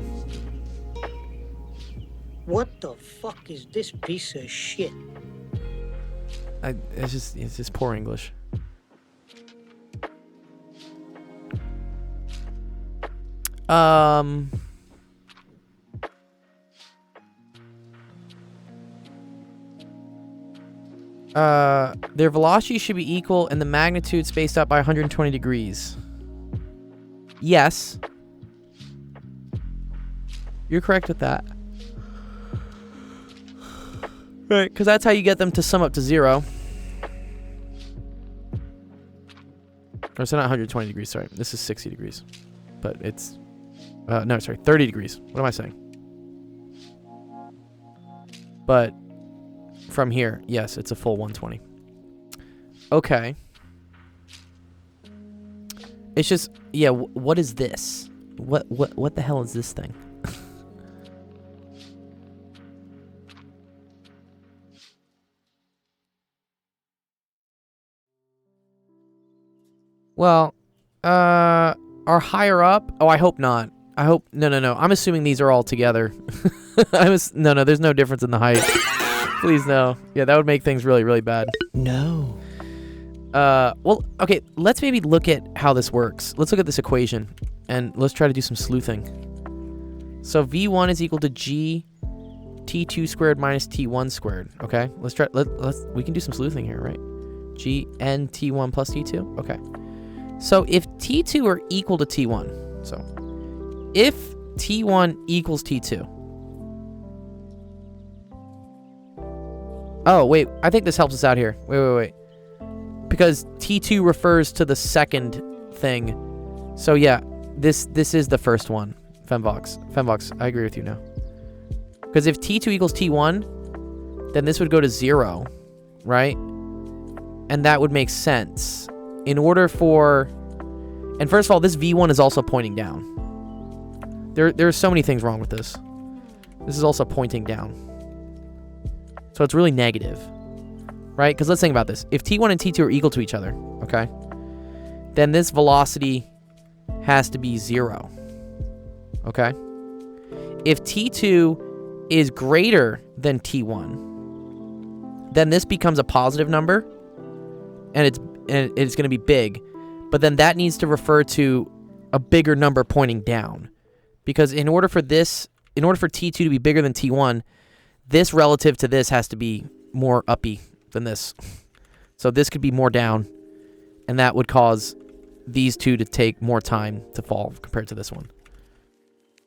What the fuck is this piece of shit? It's just poor English. Their velocity should be equal and the magnitude spaced out by 120 degrees. Yes. You're correct with that. Right, because that's how you get them to sum up to 0. Or so not 120 degrees, sorry. This is 60 degrees. But it's... no, sorry, 30 degrees. What am I saying? But from here, yes, it's a full 120. Okay. It's just, yeah, what is this? What the hell is this thing? Well, are higher up? Oh, I hope not. I hope, no. I'm assuming these are all together. No, there's no difference in the height. Please, no. Yeah, that would make things really, really bad. No. Well, okay, let's maybe look at how this works. Let's look at this equation, and let's try to do some sleuthing. So V1 is equal to G T2 squared minus T1 squared, okay? We can do some sleuthing here, right? G N T1 plus T2, okay. So if T2 are equal to T1, so if T1 equals T2. Oh, wait, I think this helps us out here. Wait. Because T2 refers to the second thing. So yeah, this is the first one. Femvox, I agree with you now. Because if T2 equals T1, then this would go to 0, right? And that would make sense. In order for... And first of all, this V1 is also pointing down. There are so many things wrong with this. This is also pointing down. So it's really negative. Right? Because let's think about this. If T1 and T2 are equal to each other, okay? Then this velocity has to be 0. Okay? If T2 is greater than T1, then this becomes a positive number. And it's going to be big. But then that needs to refer to a bigger number pointing down. Because in order for T2 to be bigger than T1, this relative to this has to be more uppy than this. So this could be more down, and that would cause these two to take more time to fall compared to this one.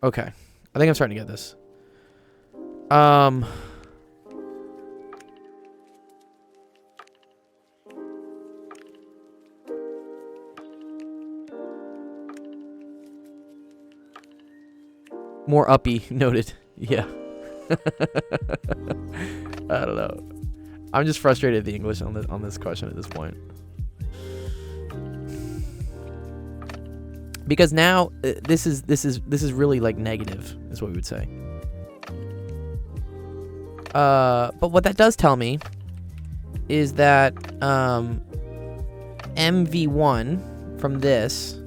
Okay. I think I'm starting to get this. More uppy, noted. Yeah. I don't know. I'm just frustrated at the English on this question at this point. Because now this is really like negative, is what we would say. But what that does tell me is that MV1 from this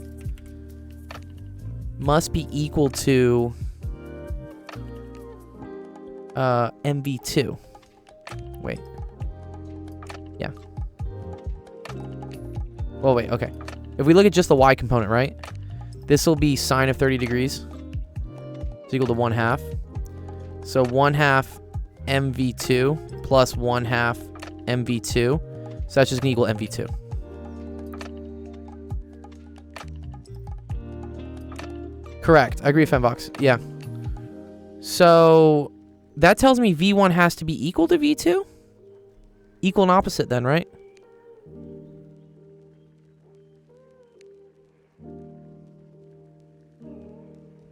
must be equal to MV2. Wait. Yeah. Well, wait, okay. If we look at just the y component, right? This will be sine of 30 degrees. It's equal to 1/2. So 1/2 MV2 plus 1/2 MV2. So that's just going to equal MV2. Correct. I agree with Fembox. Yeah. So that tells me V1 has to be equal to V2? Equal and opposite then, right?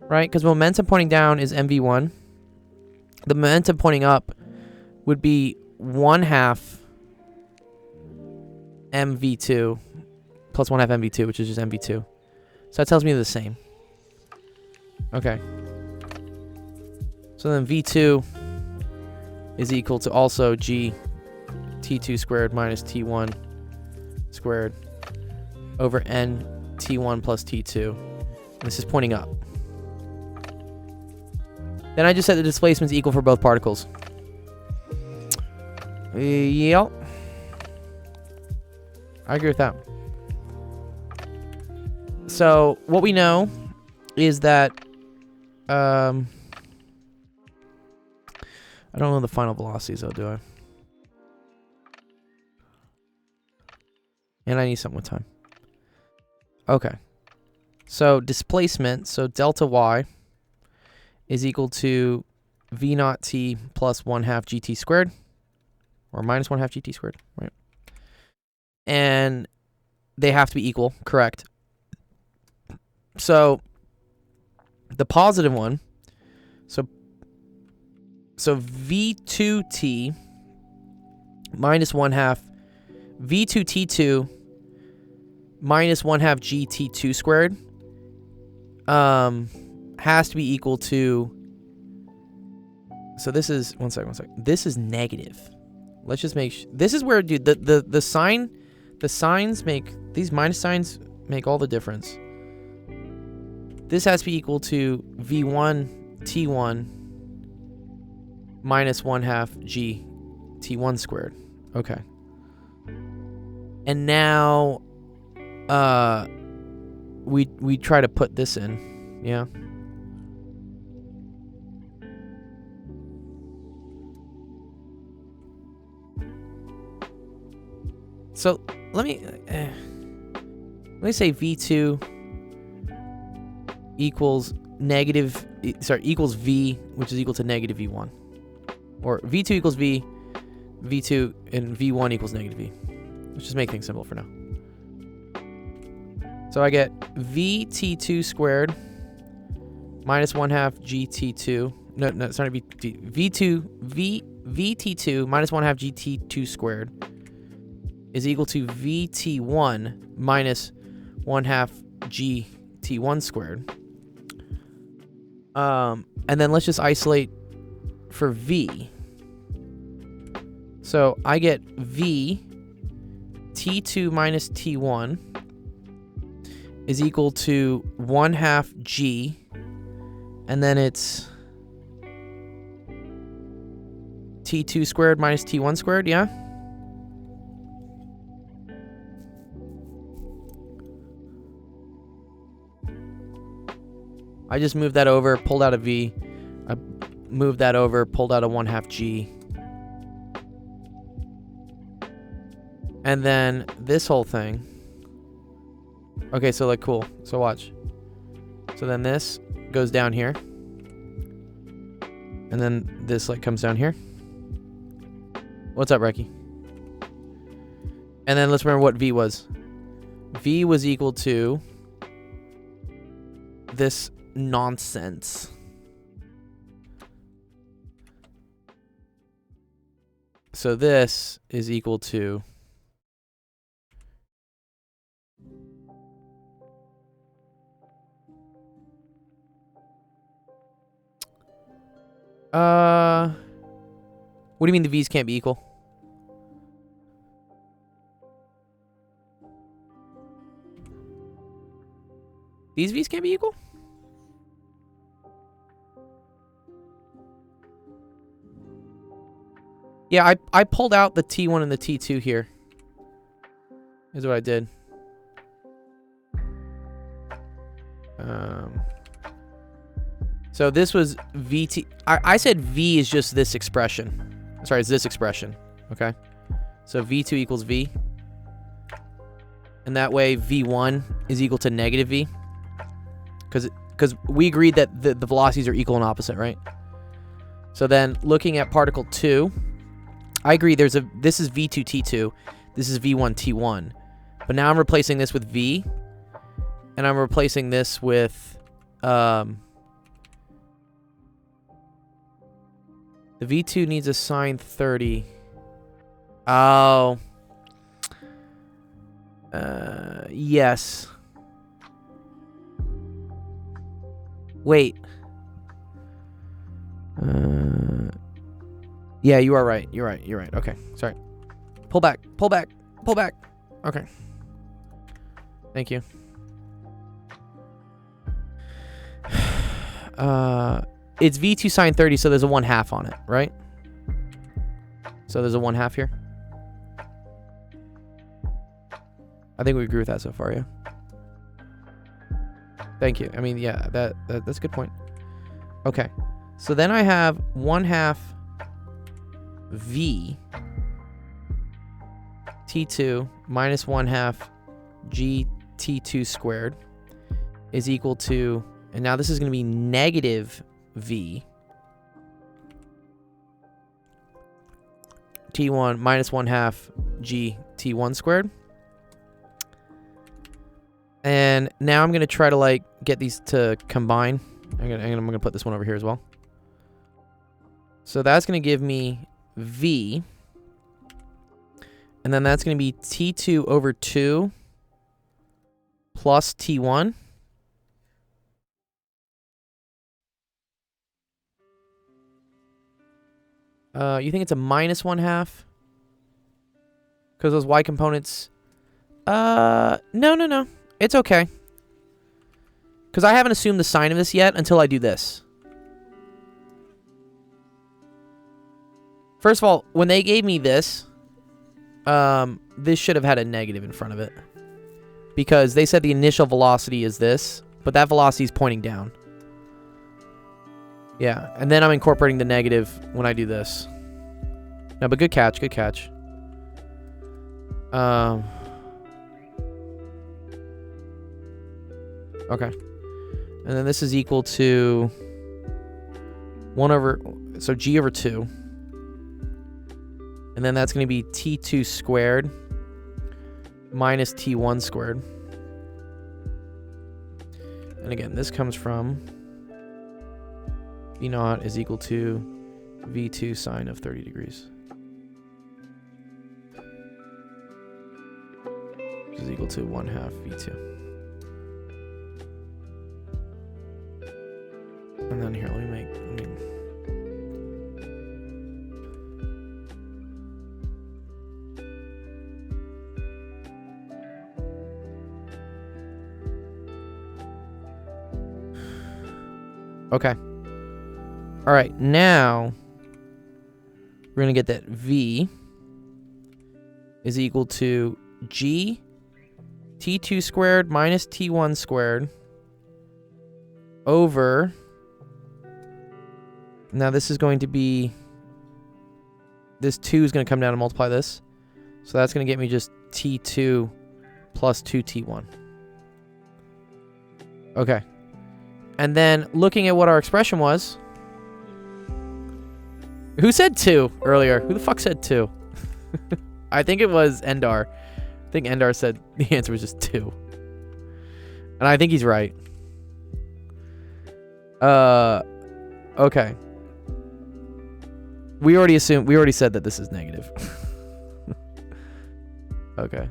Right? Because momentum pointing down is MV1. The momentum pointing up would be 1/2 MV2 plus 1/2 MV2, which is just MV2. So that tells me they're the same. Okay. So then V2 is equal to also G T2 squared minus T1 squared over N T1 plus T2. And this is pointing up. Then I just set the displacements equal for both particles. Yep. I agree with that. So what we know is that I don't know the final velocities though, do I? And I need something with time. Okay. So displacement, so delta y is equal to v naught t plus 1/2 gt squared, or minus 1/2 gt squared, right? And they have to be equal, correct? So the positive one, so v2t minus 1/2 v2t2 minus 1/2 gt2 squared has to be equal to, so this is, one second, this is negative. Let's just make this is where, dude, the signs make, these minus signs make all the difference. This has to be equal to v1 t1 minus 1/2 g t1 squared. Okay. And now we try to put this in, yeah. So let me say v2 equals equals v, which is equal to negative v1, or v2 equals v, v2 and v1 equals negative v. Let's just make things simple for now. So I get vt2 squared minus 1/2 gt2. No, it's not vt2 minus 1/2 gt2 squared is equal to vt1 minus 1/2 gt1 squared. And then let's just isolate for v. So I get v t2 minus t1 is equal to 1/2 g, and then it's t2 squared minus t1 squared, yeah? I just moved that over, pulled out a v. I moved that over, pulled out a 1/2 g. And then this whole thing. Okay, so like, cool. So watch. So then this goes down here. And then this like comes down here. What's up, Reki? And then let's remember what v was. V was equal to this nonsense. So this is equal to what do you mean the v's can't be equal? These v's can't be equal? Yeah, I pulled out the T1 and the T2 here. Is what I did. So this was VT. I said V is just this expression. Sorry, it's this expression. Okay. So V2 equals V. And that way V1 is equal to negative V. Because we agreed that the velocities are equal and opposite, right? So then looking at particle 2, I agree this is V2 T2. This is V1 T1. But now I'm replacing this with V. And I'm replacing this with the V2 needs a sine 30. Oh. Yes. Wait. Yeah, you are right. You're right. You're right. Okay. Sorry. Pull back. Pull back. Pull back. Okay. Thank you. it's V2 sine 30, so there's a 1/2 on it, right? So there's a 1/2 here. I think we agree with that so far, yeah. Thank you. I mean, yeah, that's a good point. Okay. So then I have 1/2 V T2 minus 1/2 G T2 squared is equal to, and now this is going to be negative V T1 minus 1/2 G T1 squared. And now I'm going to try to like get these to combine. I'm going to put this one over here as well. So that's going to give me V. And then that's going to be T2 over 2 plus T1. You think it's a minus 1/2? Because those Y components... No. It's okay. Because I haven't assumed the sign of this yet until I do this. First of all, when they gave me this, this should have had a negative in front of it. Because they said the initial velocity is this, but that velocity is pointing down. Yeah, and then I'm incorporating the negative when I do this. No, but good catch, good catch. Okay. And then this is equal to 1 over... So G over 2. And then that's going to be T2 squared minus T1 squared. And again, this comes from V naught is equal to V2 sine of 30 degrees. Which is equal to 1/2 V2. And then here, let me okay. All right, now we're going to get that V is equal to G T2 squared minus T1 squared over... Now this is going to be... This 2 is going to come down and multiply this. So that's going to get me just T2 plus 2T1. Okay. And then looking at what our expression was... Who said 2 earlier? Who the fuck said 2? I think it was Endar. I think Endar said the answer was just 2. And I think he's right. Okay. We already said that this is negative. Okay.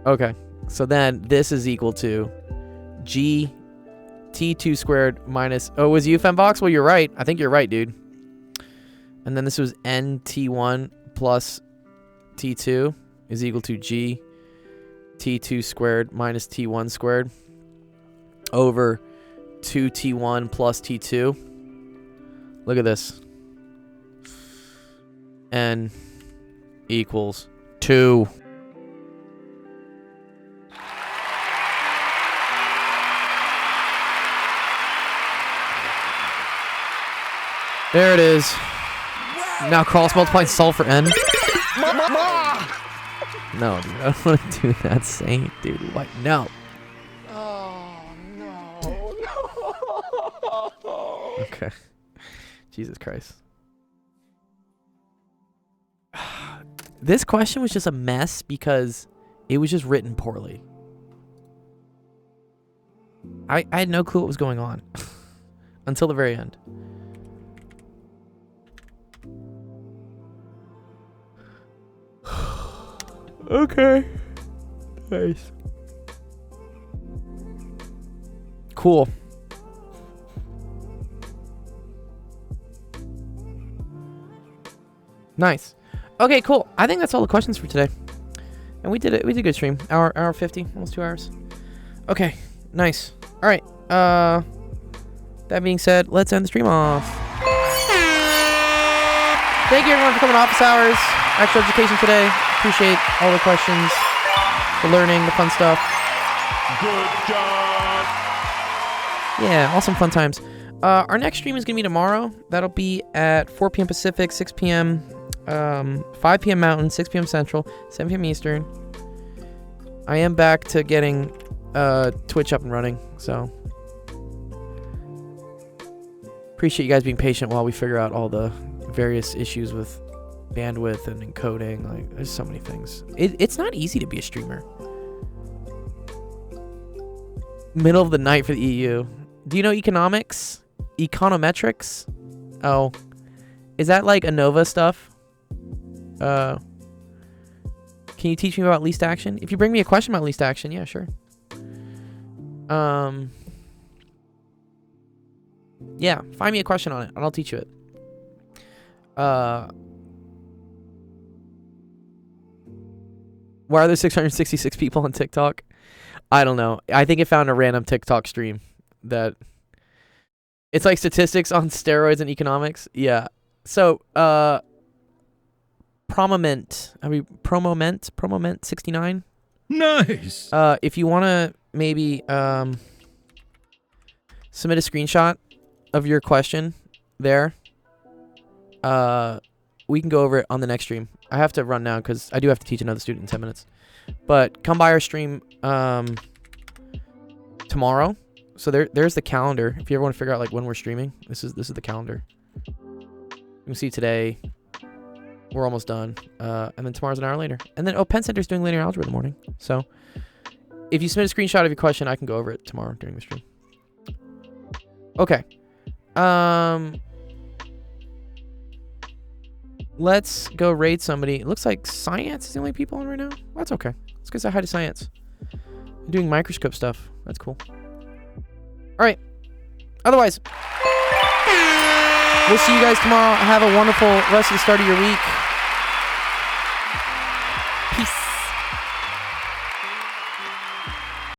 Okay. So then this is equal to G T2 squared minus... Oh, was you, Fembox? Well, you're right. I think you're right, dude. And then this was N T1 plus T2 is equal to G T2 squared minus T1 squared over 2T1 plus T2. Look at this. N equals 2. There it is. Now cross multiply and solve for N. No, dude, I don't want to do that. Saint, dude. What? No. Oh, no. Okay. Jesus Christ. This question was just a mess because it was just written poorly. I had no clue what was going on until the very end. Okay. Nice. Cool. Nice. Okay, cool. I think that's all the questions for today. And we did it. We did a good stream. Hour 50, almost 2 hours. Okay, nice. All right. That being said, let's end the stream off. Thank you everyone for coming to office hours. Actual education today. Appreciate all the questions, the learning, the fun stuff. Good job. Yeah, awesome fun times. Our next stream is going to be tomorrow. That'll be at 4 p.m. Pacific, 6 p.m. 5 p.m. Mountain, 6 p.m. Central, 7 p.m. Eastern. I am back to getting Twitch up and running, so appreciate you guys being patient while we figure out all the various issues with bandwidth and encoding. Like, there's so many things. It's not easy to be a streamer. Middle of the night for the EU. Do you know economics? Econometrics? Oh. Is that like ANOVA stuff? Can you teach me about least action? If you bring me a question about least action, yeah, sure. Yeah, find me a question on it, and I'll teach you it. Why are there 666 people on TikTok? I don't know. I think it found a random TikTok stream that... It's like statistics on steroids and economics. Yeah. So, Promoment 69. Nice. If you want to maybe submit a screenshot of your question there, we can go over it on the next stream. I have to run now because I do have to teach another student in 10 minutes. But come by our stream tomorrow. So there's the calendar. If you ever want to figure out like when we're streaming, this is the calendar. You can see today we're almost done. And then tomorrow's an hour later. And then Penn Center's doing linear algebra in the morning. So if you submit a screenshot of your question, I can go over it tomorrow during the stream. Okay. Let's go raid somebody. It looks like Science is the only people on right now. Well, that's okay. Let's go say hi to Science. I'm doing microscope stuff. That's cool. All right. Otherwise, we'll see you guys tomorrow. Have a wonderful rest of the start of your week.